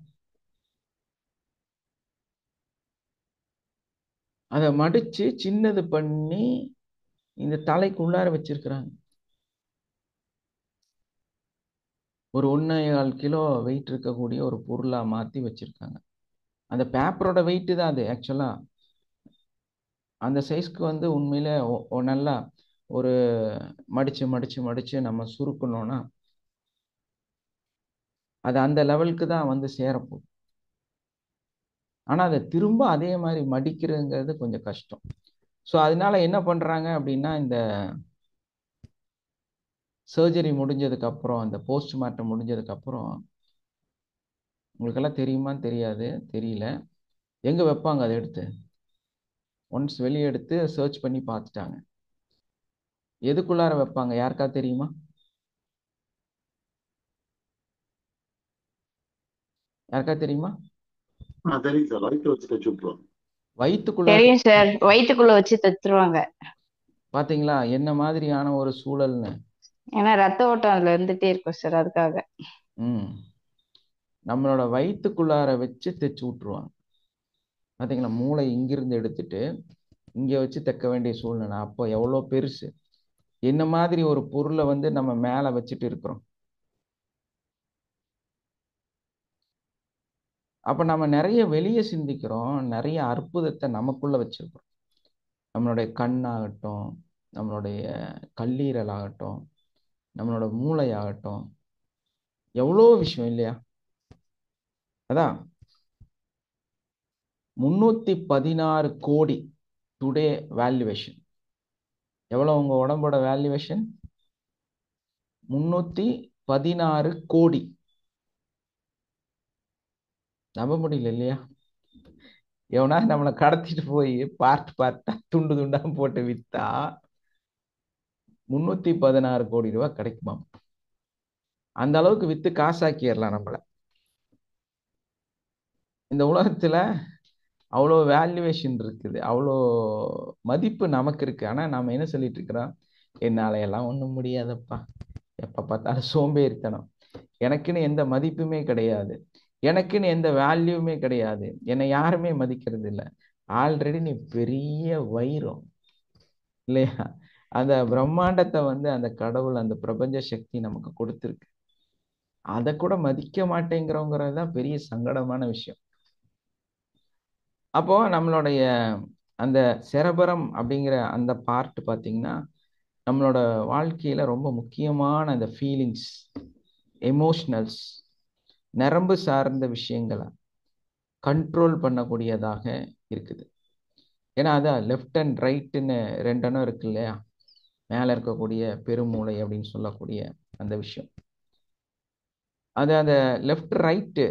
அதை மடிச்சு சின்னது பண்ணி இந்த தலைக்குள்ளார வச்சிருக்கிறாங்க. ஒரு 1.25 கிலோ வெயிட் இருக்கக்கூடிய ஒரு பொருளா மாத்தி வச்சிருக்காங்க. அந்த பேப்பரோட வெயிட் தான் அது. ஆக்சுவலா அந்த சைஸ்க்கு வந்து உண்மையில நல்லா ஒரு மடிச்சு மடிச்சு மடிச்சு நம்ம சுருக்கணும்னா அது அந்த லெவலுக்கு தான் வந்து சேரப்போகுது. ஆனா அதை திரும்ப அதே மாதிரி மடிக்கிறதுங்கிறது கொஞ்சம் கஷ்டம். ஸோ அதனால என்ன பண்றாங்க அப்படின்னா, இந்த சர்ஜரி முடிஞ்சதுக்கு அப்புறம், அந்த போஸ்ட்மார்ட்டம் முடிஞ்சதுக்கு அப்புறம், உங்களுக்கெல்லாம் தெரியுமான்னு தெரியாது, தெரியல, எங்க வைப்பாங்க அதை எடுத்து, ஒன்ஸ் வெளியே எடுத்து சர்ச் பண்ணி பார்த்துட்டாங்க, எதுக்குள்ளார வைப்பாங்க யாருக்கா தெரியுமா? யாருக்கா தெரியுமா? வயிற்றுக்குள்ளார. தெரியும் சார், வயிற்றுக்குள்ள வச்சு தச்சுருவாங்க. பாத்தீங்களா என்ன மாதிரியான ஒரு சூழல்னு? ஏன்னா ரத்த ஓட்டம் அதுல இருந்துட்டே இருக்கும் சார், அதுக்காக. நம்மளோட வயிற்றுக்குள்ளார வச்சு தைச்சு விட்டுருவாங்க. பாத்தீங்களா, மூளை இங்கிருந்து எடுத்துட்டு இங்க வச்சு தைக்க வேண்டிய சூழ்நிலை. அப்போ எவ்வளோ பெருசு! என்ன மாதிரி ஒரு பொருளை வந்து நம்ம மேல வச்சுட்டு இருக்கிறோம். அப்ப நம்ம நிறைய வெளியே சிந்திக்கிறோம், நிறைய அற்புதத்தை நமக்குள்ள வச்சிருக்கிறோம். நம்மளுடைய கண்ணாகட்டும், நம்மளுடைய கல்லீரல் ஆகட்டும், நம்மளோட மூளை ஆகட்டும், எவ்வளோ விஷயம் இல்லையா? அதான் 316 கோடி டுடே வேல்யூவேஷன் எவ்வளோ? உங்க உடம்போட வேல்யூவேஷன் 316 கோடி. நம்ப முடியல இல்லையா? எவனா நம்மளை கடத்திட்டு போய் பார்ட்டா துண்டு துண்டா போட்டு வித்தா 316 கோடி ரூபாய் கிடைக்குமா? அந்த அளவுக்கு வித்து காசாக்கிடலாம் நம்மள. இந்த உலகத்துல அவ்வளோ வேல்யூவேஷன் இருக்குது, அவ்வளோ மதிப்பு நமக்கு இருக்கு. ஆனா நாம என்ன சொல்லிட்டு இருக்கிறோம்? என்னால எல்லாம் ஒண்ணும் முடியாதப்பா, எப்ப பார்த்தாலும் சோம்பேறித்தனம், எனக்குன்னு எந்த மதிப்புமே கிடையாது, எனக்குன்னு எந்த வேல்யூமே கிடையாது, என்னை யாருமே மதிக்கிறது இல்லை. ஆல்ரெடி நீ பெரிய வைரம் இல்லையா? அந்த பிரம்மாண்டத்தை அந்த கடவுள், அந்த பிரபஞ்ச சக்தி நமக்கு கொடுத்துருக்கு. அதை கூட மதிக்க மாட்டேங்கிறோங்கிறது தான் பெரிய சங்கடமான விஷயம். அப்போ நம்மளுடைய அந்த செரபரம் அப்படிங்கிற அந்த பார்ட் பார்த்தீங்கன்னா நம்மளோட வாழ்க்கையில ரொம்ப முக்கியமான அந்த ஃபீலிங்ஸ், எமோஷனல்ஸ், நரம்பு சார்ந்த விஷயங்களை கண்ட்ரோல் பண்ணக்கூடியதாக இருக்குது. ஏன்னா அதான் லெஃப்ட் அண்ட் ரைட்டுன்னு ரெண்டெண்ணம் இருக்கு இல்லையா? மேலே இருக்கக்கூடிய பெருமூளை அப்படின்னு சொல்லக்கூடிய அந்த விஷயம், அது அந்த லெஃப்ட் ரைட்டு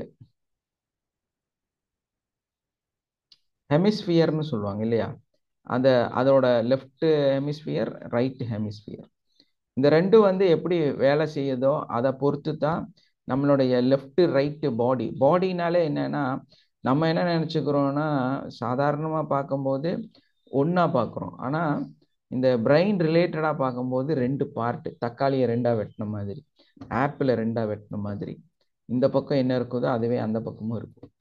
ஹெமிஸ்பியர்னு சொல்லுவாங்க இல்லையா? அதோட லெஃப்ட் ஹெமிஸ்பியர், ரைட் ஹெமிஸ்பியர், இந்த ரெண்டும் எப்படி வேலை செய்யுதோ அதை பொறுத்து தான் நம்மளுடைய லெஃப்ட் ரைட்டு பாடினாலே என்னன்னா நம்ம என்ன நினச்சிக்கிறோன்னா சாதாரணமாக பார்க்கும்போது ஒன்றா பார்க்குறோம். ஆனால் இந்த பிரெயின் ரிலேட்டடாக பார்க்கும்போது ரெண்டு பார்ட்டு, தக்காளியை ரெண்டாக வெட்டின மாதிரி, ஆப்பிளை ரெண்டாக வெட்டின மாதிரி, இந்த பக்கம் என்ன இருக்குதோ அதுவே அந்த பக்கமும் இருக்கும்.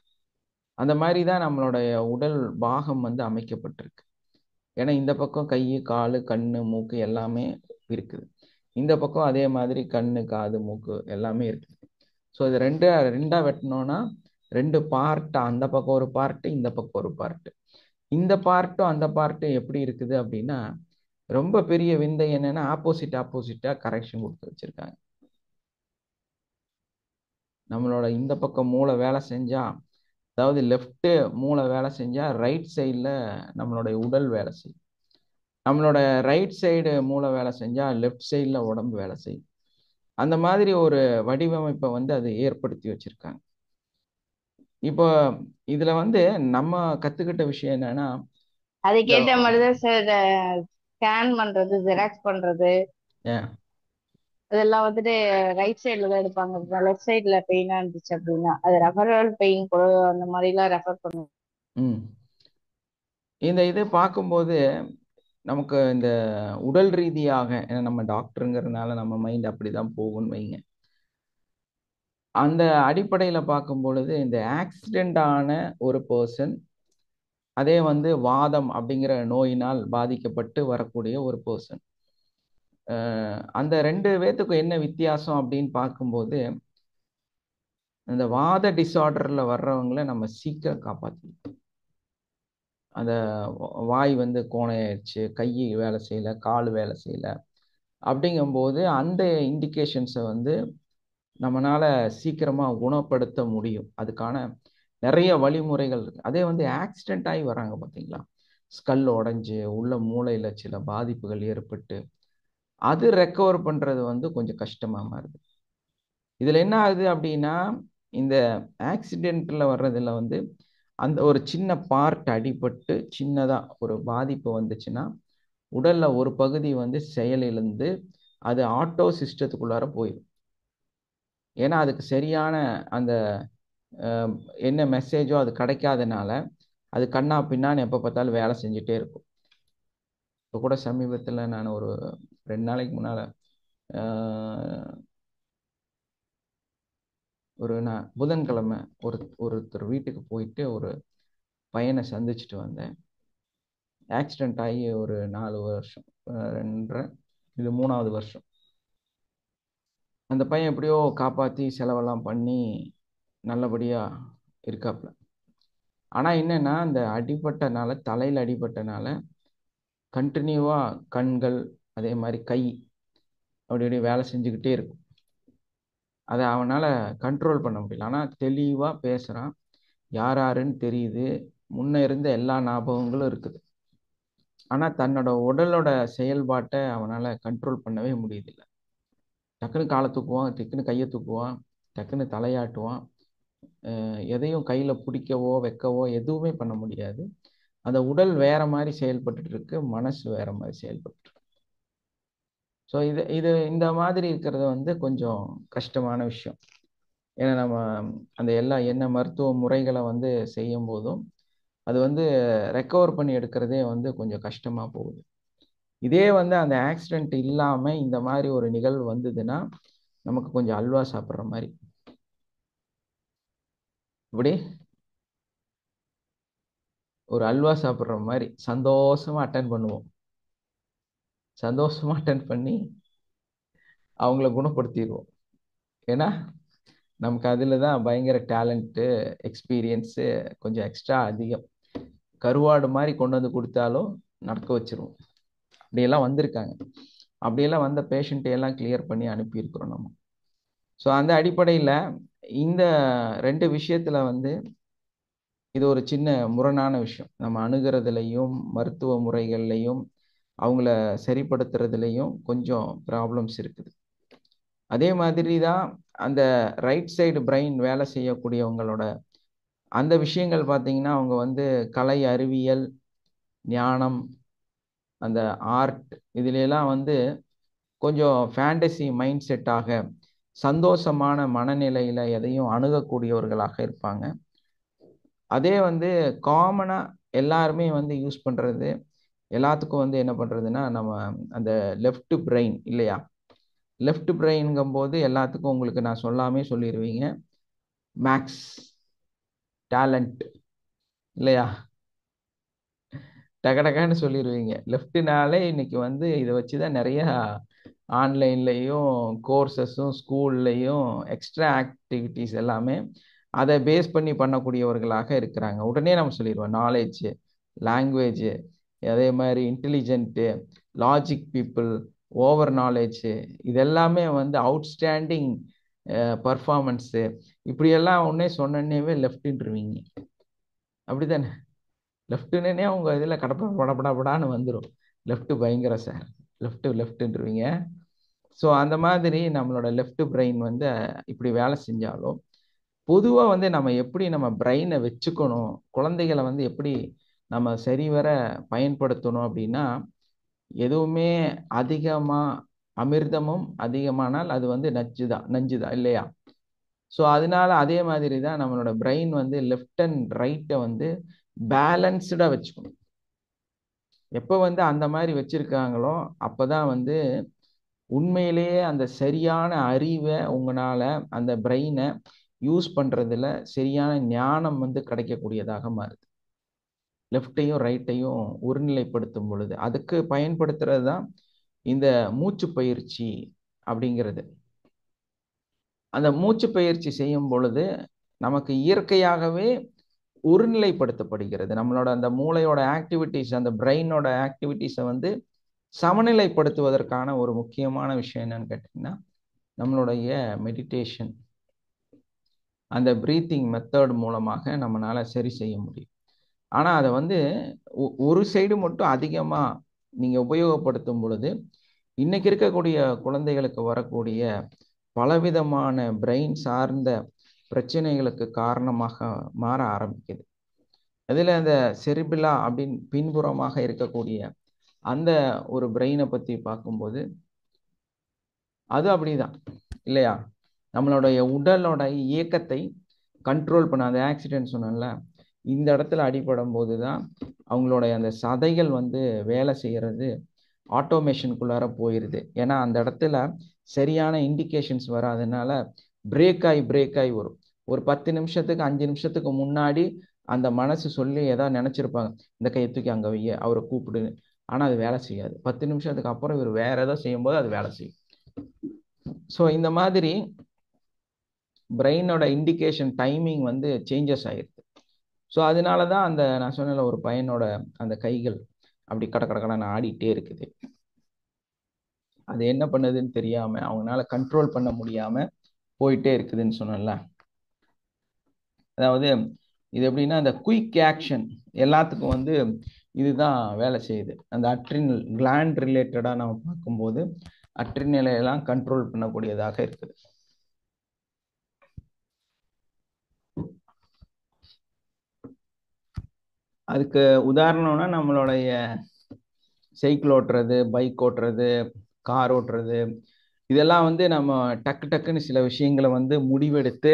அந்த மாதிரி தான் நம்மளுடைய உடல் பாகம் அமைக்கப்பட்டிருக்கு. ஏன்னா இந்த பக்கம் கை, கால், கண்ணு, மூக்கு எல்லாமே இருக்குது, இந்த பக்கம் அதே மாதிரி கண்ணு, காது, மூக்கு எல்லாமே இருக்குது. ஸோ இது ரெண்டா வெட்டினோன்னா ரெண்டு பார்ட், அந்த பக்கம் ஒரு பார்ட்டு, இந்த பக்கம் ஒரு பார்ட்டு. இந்த பார்ட்டும் அந்த பார்ட்டும் எப்படி இருக்குது அப்படின்னா ரொம்ப பெரிய விந்தை என்னன்னா ஆப்போசிட்டா கரெக்ஷன் கொடுத்து வச்சிருக்காங்க. நம்மளோட இந்த பக்கம் மூளை வேலை செஞ்சா, அதாவது லெஃப்ட் மூளை வேலை செஞ்சா ரைட் சைடில் நம்மளுடைய உடல் வேலை செய்யும். நம்மளோட ரைட் சைடு மூளை வேலை செஞ்சா லெஃப்ட் சைடில் உடம்பு வேலை செய்யும். அந்த மாதிரி ஒரு வடிவமைப்பை அது ஏற்படுத்தி வச்சிருக்காங்க. இப்போ இதுல நம்ம கத்துக்கிட்ட விஷயம் என்னன்னா, அதுக்கேற்ற மாதிரிதான் சார் ஸ்கேன் பண்றது, ஜெராக்ஸ் பண்றது, அதெல்லாம் ரைட் சைட்ல தான் எடுப்பாங்க. லெஃப்ட் சைட்ல பெயினா இருந்துச்சு அப்படின்னா அது ரெஃபரல் பெயின் கூட அந்த மாதிரி எல்லாம் ரெஃபர் பண்ணுவோம். இந்த இது பார்க்கும்போது நமக்கு இந்த உடல் ரீதியாக, ஏன்னா நம்ம டாக்டருங்கிறதுனால நம்ம மைண்ட் அப்படிதான் போகும்னு வைங்க. அந்த அடிப்படையில பார்க்கும் பொழுது இந்த ஆக்சிடென்ட் ஆன ஒரு பர்சன், அதே வாதம் அப்படிங்கிற நோயினால் பாதிக்கப்பட்டு வரக்கூடிய ஒரு பர்சன், அந்த ரெண்டு பேத்துக்கும் என்ன வித்தியாசம் அப்படின்னு பார்க்கும்போது, இந்த வாத டிஸார்டர்ல வர்றவங்களை நம்ம சீக்கிரம் காப்பாற்றணும். அந்த வாய் கோணையாயிடுச்சு, கை வேலை செய்யல, கால் வேலை செய்யல அப்படிங்கும்போது அந்த இண்டிகேஷன்ஸை நம்மளால சீக்கிரமா குணப்படுத்த முடியும். அதுக்கான நிறைய வழிமுறைகள் இருக்கு. அதே ஆக்சிடென்ட் ஆகி வராங்க பார்த்தீங்களா, ஸ்கல் உடைஞ்சு உள்ள மூளையில சில பாதிப்புகள் ஏற்பட்டு அது ரெக்கவர் பண்றது கொஞ்சம் கஷ்டமா மாறுது. இதுல என்ன ஆகுது அப்படின்னா, இந்த ஆக்சிடென்ட்ல வர்றதுல அந்த ஒரு சின்ன பார்ட் அடிபட்டு சின்னதா ஒரு பாதிப்பு வந்துச்சுன்னா உடல்ல ஒரு பகுதி செயலிழந்து அது ஆட்டோ சிஸ்டத்துக்குள்ளார போயிடும். ஏன்னா அதுக்கு சரியான அந்த என்ன மெசேஜோ அது கிடைக்காதனால அது கண்ணா பின்னான்னு எப்போ பார்த்தாலும் வேலை செஞ்சுட்டே இருக்கும். இப்போ கூட சமீபத்தில் நான் ஒரு 2 நாளைக்கு முன்னால் நான் புதன்கிழமை ஒருத்தர் வீட்டுக்கு போயிட்டு ஒரு பையனை சந்திச்சுட்டு வந்தேன். ஆக்சிடென்ட் ஆகி ஒரு 4 வருஷம், 2.5, இது 3ஆவது வருஷம். அந்த பையன் எப்படியோ காப்பாற்றி செலவெல்லாம் பண்ணி நல்லபடியாக இருக்காப்புல. ஆனால் என்னென்னா அந்த அடிபட்டனால, தலையில் அடிபட்டனால கண்டினியூவாக கண்கள் அதே மாதிரி கை அப்படி வேலை செஞ்சுக்கிட்டே இருக்கும். அதை அவனால் கண்ட்ரோல் பண்ண முடியல. ஆனால் தெளிவாக பேசுகிறான், யாருன்னு தெரியுது, முன்ன இருந்த எல்லா ஞாபகங்களும் இருக்குது. ஆனா தன்னோட உடலோட செயல்பாட்டை அவனால கண்ட்ரோல் பண்ணவே முடியுதில்ல. டக்குன்னு காலை தூக்குவான், டக்குன்னு கையை தூக்குவான், டக்குன்னு தலையாட்டுவான். எதையும் கையில பிடிக்கவோ வைக்கவோ எதுவுமே பண்ண முடியாது. அந்த உடல் வேற மாதிரி செயல்பட்டு இருக்கு, மனசு வேற மாதிரி செயல்பட்டு இருக்கு. ஸோ இது இது இந்த மாதிரி இருக்கிறது வந்து கொஞ்சம் கஷ்டமான விஷயம். ஏன்னா நம்ம அந்த என்ன மருத்துவ முறைகளை வந்து செய்யும் போதும் அது வந்து ரெக்கவர் பண்ணி எடுக்கிறதே வந்து கொஞ்சம் கஷ்டமா போகுது. இதே வந்து அந்த ஆக்சிடென்ட் இல்லாம இந்த மாதிரி ஒரு நிகழ்வு வந்ததுன்னா நமக்கு கொஞ்சம் அல்வா சாப்பிட்ற மாதிரி, இப்படி ஒரு அல்வா சாப்பிட்ற மாதிரி சந்தோஷமா அட்டன் பண்ணுவோம். சந்தோஷமா அட்டன் பண்ணி அவங்கள குணப்படுத்திடுவோம். ஏன்னா நமக்கு அதில் தான் பயங்கர டேலண்ட்டு, எக்ஸ்பீரியன்ஸு கொஞ்சம் எக்ஸ்ட்ரா அதிகம். கருவாடு மாதிரி கொண்டு வந்து கொடுத்தாலும் நடக்க வச்சிருவோம். அப்படியெல்லாம் வந்திருக்காங்க. அப்படியெல்லாம் வந்த பேஷண்ட்டையெல்லாம் கிளியர் பண்ணி அனுப்பியிருக்கிறோம் நம்ம. ஸோ அந்த அடிப்படையில் இந்த 2 விஷயத்தில் வந்து இது ஒரு சின்ன முரணான விஷயம். நம்ம அணுகிறதுலையும் மருத்துவ முறைகள்லையும் அவங்கள சரிப்படுத்துறதுலையும் கொஞ்சம் ப்ராப்ளம்ஸ் இருக்குது. அதே மாதிரி தான் அந்த ரைட் சைடு பிரெயின் வேலை செய்யக்கூடியவங்களோட அந்த விஷயங்கள் பார்த்தீங்கன்னா அவங்க வந்து கலை, அறிவியல், ஞானம், அந்த ஆர்ட் இதுலெல்லாம் வந்து கொஞ்சம் ஃபேண்டசி மைண்ட் செட்டாக சந்தோஷமான மனநிலையில் எதையும் அணுகக்கூடியவர்களாக இருப்பாங்க. அதே வந்து காமனாக எல்லாருமே வந்து யூஸ் பண்ணுறது எல்லாத்துக்கும் வந்து என்ன பண்ணுறதுன்னா நம்ம அந்த லெஃப்ட் பிரெயின் இல்லையா, லெஃப்ட் பிரெயின்ங்கும் போது எல்லாத்துக்கும் உங்களுக்கு நான் சொல்லாமே சொல்லிடுவீங்க, மேக்ஸ், டேலண்ட் இல்லையா, டகடகான்னு சொல்லிடுவீங்க. லெஃப்ட்னாலே இன்னைக்கு வந்து இதை வச்சு தான் நிறைய ஆன்லைன்லையும் கோர்சஸும் ஸ்கூல்லையும் எக்ஸ்ட்ரா ஆக்டிவிட்டீஸ் எல்லாமே அதை பேஸ் பண்ணி பண்ணக்கூடியவர்களாக இருக்கிறாங்க. உடனே நம்ம சொல்லிடுவோம் நாலேஜ், லாங்குவேஜ், அதே மாதிரி intelligent, logic people, over knowledge, இதெல்லாமே வந்து அவுட்ஸ்டாண்டிங் பர்ஃபார்மன்ஸு, இப்படியெல்லாம் ஒன்றே சொன்னேவே லெஃப்ட்டுருவீங்க. அப்படி தானே? லெஃப்ட்டுன்னே அவங்க இதில் படப்படான்னு வந்துடும். லெஃப்ட்டு பயங்கர சார், லெஃப்ட்டுருவீங்க. ஸோ அந்த மாதிரி நம்மளோட லெஃப்ட் பிரெயின் வந்து இப்படி வேலை செஞ்சாலும் பொதுவாக வந்து நம்ம எப்படி நம்ம பிரெயினை வச்சுக்கணும், குழந்தைகளை வந்து எப்படி நம்ம சரிவர பயன்படுத்தணும் அப்படின்னா, எதுவுமே அதிகமாக அமிர்தமும் அதிகமானால் அது வந்து நஞ்சுதான் இல்லையா? ஸோ அதனால அதே மாதிரி தான் நம்மளோட பிரெயின் வந்து லெஃப்ட் அண்ட் ரைட்டை வந்து பேலன்ஸ்டாக வச்சுக்கணும். எப்போ வந்து அந்த மாதிரி வச்சிருக்காங்களோ அப்போதான் வந்து உண்மையிலேயே அந்த சரியான அறிவை உங்களால் அந்த பிரெயினை யூஸ் பண்ணுறதுல சரியான ஞானம் வந்து கிடைக்கக்கூடியதாக மாறுது. லெஃப்டையும் ரைட்டையும் ஒருநிலைப்படுத்தும் பொழுது அதுக்கு பயன்படுத்துறது தான் இந்த மூச்சு பயிற்சி அப்படிங்கிறது. அந்த மூச்சு பயிற்சி செய்யும் பொழுது நமக்கு இயற்கையாகவே ஒருநிலைப்படுத்தப்படுகிறது. நம்மளோட அந்த மூளையோட ஆக்டிவிட்டிஸ், அந்த பிரெயினோட ஆக்டிவிட்டிஸை வந்து சமநிலைப்படுத்துவதற்கான ஒரு முக்கியமான விஷயம் என்னன்னு கேட்டிங்கன்னா நம்மளுடைய மெடிடேஷன், அந்த ப்ரீத்திங் மெத்தட் மூலமாக நம்மளால சரி செய்ய முடியும். ஆனால் அதை வந்து ஒரு சைடு மட்டும் அதிகமாக நீங்கள் உபயோகப்படுத்தும் பொழுது இன்னைக்கு இருக்கக்கூடிய குழந்தைகளுக்கு வரக்கூடிய பலவிதமான பிரெயின் சார்ந்த பிரச்சனைகளுக்கு காரணமாக மாற ஆரம்பிக்குது. அதில் அந்த செரிபிலா அப்படின்னு பின்புறமாக இருக்கக்கூடிய அந்த ஒரு பிரெயினை பற்றி பார்க்கும்போது அது அப்படிதான் இல்லையா, நம்மளுடைய உடலோட இயக்கத்தை கண்ட்ரோல் பண்ண, அந்த ஆக்சிடென்ட் சொன்னேன்ல, இந்த இடத்துல அடிபடும் போது தான் அவங்களுடைய அந்த சதைகள் வந்து வேலை செய்கிறது ஆட்டோமேஷனுக்குள்ளார போயிடுது. ஏன்னா அந்த இடத்துல சரியான இண்டிகேஷன்ஸ் வராதனால பிரேக் ஆகி வரும். ஒரு 10 நிமிஷத்துக்கு 5 நிமிஷத்துக்கு முன்னாடி அந்த மனசு சொல்லி ஏதாவது நினச்சிருப்பாங்க, இந்த கையை தூக்கி அங்கே வைய, அவரை கூப்பிடுன்னு. ஆனால் அது வேலை செய்யாது. 10 நிமிஷத்துக்கு அப்புறம் இவர் வேற ஏதோ செய்யும்போது அது வேலை செய்யும். ஸோ இந்த மாதிரி பிரெயினோட இண்டிகேஷன் டைமிங் வந்து சேஞ்சஸ் ஆகிடுது. ஸோ அதனால தான் அந்த நான் சொன்ன ஒரு பையனோட அந்த கைகள் அப்படி கடன்னு ஆடிட்டே இருக்குது. அது என்ன பண்ணுதுன்னு தெரியாம அவங்களால கண்ட்ரோல் பண்ண முடியாம போயிட்டே இருக்குதுன்னு சொன்னல. அதாவது இது எப்படின்னா, அந்த குயிக் ஆக்ஷன் எல்லாத்துக்கும் வந்து இதுதான் வேலை செய்யுது. அந்த அட்ரினல் கிளாண்ட் ரிலேட்டடா நம்ம பார்க்கும்போது அட்ரினலை எல்லாம் கண்ட்ரோல் பண்ணக்கூடியதாக இருக்குது. அதுக்கு உதாரணம்னா நம்மளுடைய சைக்கிள் ஓட்டுறது, பைக் ஓட்டுறது, கார் ஓட்டுறது, இதெல்லாம் வந்து நம்ம டக்கு டக்குன்னு சில விஷயங்களை வந்து முடிவெடுத்து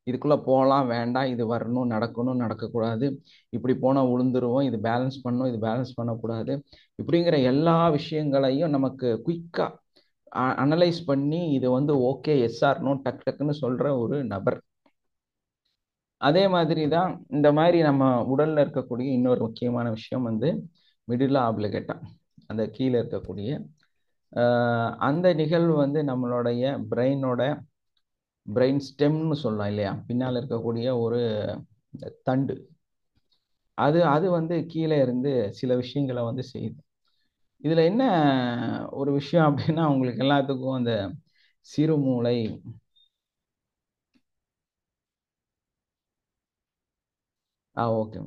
இதுக்குள்ள போகலாம், வேண்டாம், இது வரணும், நடக்கணும், நடக்கக்கூடாது, இப்படி போனால் விழுந்துருவோம், இது பேலன்ஸ் பண்ணணும், இது பேலன்ஸ் பண்ணக்கூடாது, இப்படிங்கிற எல்லா விஷயங்களையும் நமக்கு குயிக்காக அனலைஸ் பண்ணி இது வந்து ஓகே எஸ்ஆர்னோ டக்கு டக்குன்னு சொல்ற ஒரு நபர். அதே மாதிரி தான் இந்த மாதிரி நம்ம உடல்ல இருக்கக்கூடிய இன்னொரு முக்கியமான விஷயம் வந்து மிடிலா ஆப்ளிகேட்டா, அந்த கீழே இருக்கக்கூடிய அந்த நிகழ்வு வந்து நம்மளுடைய பிரெயின் ஸ்டெம்னு சொல்லலாம் இல்லையா, பின்னால் இருக்கக்கூடிய ஒரு தண்டு, அது வந்து கீழே இருந்து சில விஷயங்களை வந்து செய்யுது. இதுல என்ன ஒரு விஷயம் அப்படின்னா, உங்களுக்கு எல்லாத்துக்கும் அந்த சிறுமூளை ஓகே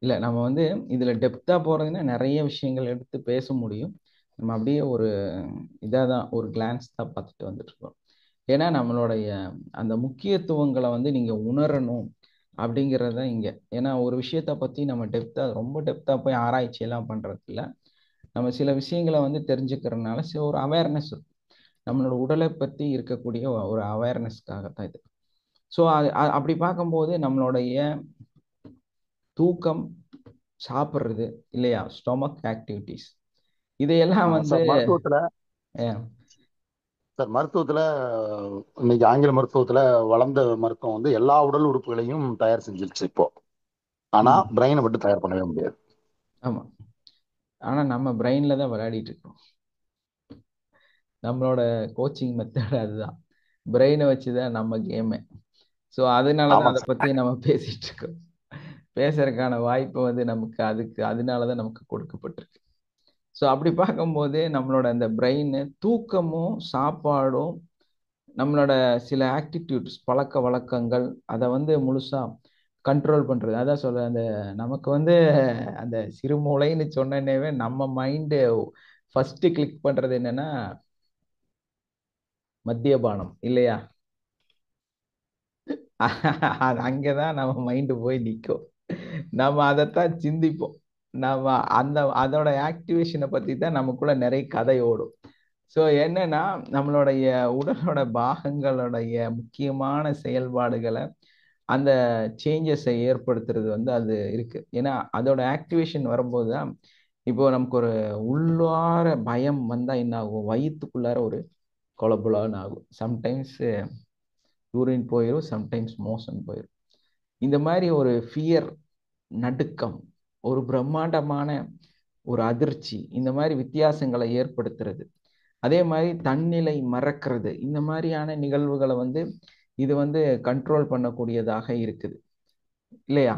இல்லை, நம்ம வந்து இதுல டெப்தா போறதுன்னா நிறைய விஷயங்கள் எடுத்து பேச முடியும். நம்ம அப்படியே ஒரு இதாக தான் ஒரு கிளான்ஸ் தான் பார்த்துட்டு வந்துட்டு இருக்கோம். ஏன்னா நம்மளுடைய அந்த முக்கியத்துவங்களை வந்து நீங்க உணரணும் அப்படிங்கிறத இங்க. ஏன்னா ஒரு விஷயத்த பத்தி நம்ம ரொம்ப டெப்தா போய் ஆராய்ச்சி எல்லாம் பண்றது இல்லை. நம்ம சில விஷயங்களை வந்து தெரிஞ்சுக்கிறதுனால ஒரு அவேர்னஸ் இருக்கும். நம்மளோட உடலை பத்தி இருக்கக்கூடிய ஒரு அவேர்னஸ்க்காக தான் இது. ஸோ அப்படி பார்க்கும்போது நம்மளுடைய தூக்கம், சாப்பிட்றது இல்லையா, ஸ்டொமக் ஆக்டிவிட்டிஸ், இதையெல்லாம் வந்து மருத்துவத்துல இன்னைக்கு ஆங்கில மருத்துவத்துல வளர்ந்த மருத்துவம் வந்து எல்லா உடல் உறுப்புகளையும் தயார் செஞ்சிருச்சு இப்போ. ஆனா பிரெயினை மட்டும் தயார் பண்ணவே முடியாது. ஆமா, ஆனா நம்ம பிரெயின்ல தான் விளையாடிட்டு இருக்கோம். நம்மளோட கோச்சிங் மெத்தட் அதுதான், பிரெயினை வச்சுதான் நம்ம கேமு. ஸோ அதனாலதான் அதை பத்தி நம்ம பேசிட்டு இருக்கோம். பேசுறதுக்கான வாய்ப்பு வந்து நமக்கு அதனாலதான் நமக்கு கொடுக்கப்பட்டிருக்கு. ஸோ அப்படி பார்க்கும்போது நம்மளோட அந்த பிரெயின் தூக்கமும் சாப்பாடும் நம்மளோட சில ஆக்டிடியூட்ஸ், பழக்க வழக்கங்கள், அதை வந்து முழுசா கண்ட்ரோல் பண்றது. அதான் சொல்ற, அந்த நமக்கு வந்து அந்த சிறுமூளைன்னு சொன்னேவே நம்ம மைண்டு ஃபர்ஸ்ட் கிளிக் பண்றது என்னன்னா மத்தியபானம் இல்லையா. அங்கதான் நம்ம மைண்டு போய் நிற்கும். நம்ம அதைத்தான் சிந்திப்போம். நம்ம அதோட ஆக்டிவேஷனை பத்தி தான் நமக்குள்ள நிறைய கதை ஓடும். ஸோ என்னன்னா நம்மளுடைய உடலோட பாகங்களுடைய முக்கியமான செயல்பாடுகளை, அந்த சேஞ்சஸை ஏற்படுத்துறது வந்து அது இருக்கு. ஏன்னா அதோட ஆக்டிவேஷன் வரும்போது தான் இப்போ நமக்கு ஒரு உள்ளார பயம் வந்தா என்ன ஆகும், வயிற்றுக்குள்ளார ஒரு கொலபுலான்னு ஆகும். சம்டைம்ஸ் யூரின் போயிடும், சம்டைம்ஸ் மோஷன் போயிடும். இந்த மாதிரி ஒரு ஃபியர், நடுக்கம், ஒரு பிரம்மாண்டமான ஒரு அதிர்ச்சி, இந்த மாதிரி வித்தியாசங்களை ஏற்படுத்துறது. அதே மாதிரி தன்னிலை மறக்கிறது, இந்த மாதிரியான நிகழ்வுகளை வந்து இது வந்து கண்ட்ரோல் பண்ணக்கூடியதாக இருக்குது இல்லையா.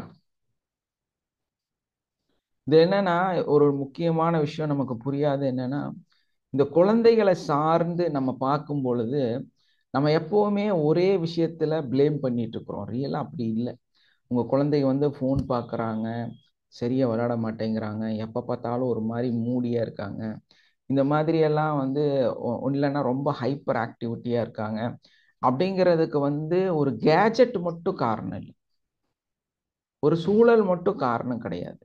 இது என்னன்னா ஒரு முக்கியமான விஷயம் நமக்கு புரியாது. என்னன்னா இந்த குழந்தைகளை சார்ந்து நம்ம பார்க்கும் பொழுது நம்ம எப்பவுமே ஒரே விஷயத்துல பிளேம் பண்ணிட்டு இருக்கிறோம். ரியலா அப்படி இல்லை. உங்க குழந்தைங்க வந்து ஃபோன் பார்க்குறாங்க, சரியா விளையாட மாட்டேங்கிறாங்க, எப்போ பார்த்தாலும் ஒரு மாதிரி மூடியா இருக்காங்க, இந்த மாதிரி எல்லாம் வந்து இல்லைன்னா ரொம்ப ஹைப்பர் ஆக்டிவிட்டியா இருக்காங்க அப்படிங்கிறதுக்கு வந்து ஒரு கேஜெட் மட்டும் காரணம் இல்லை, ஒரு சூழல் மட்டும் காரணம் கிடையாது.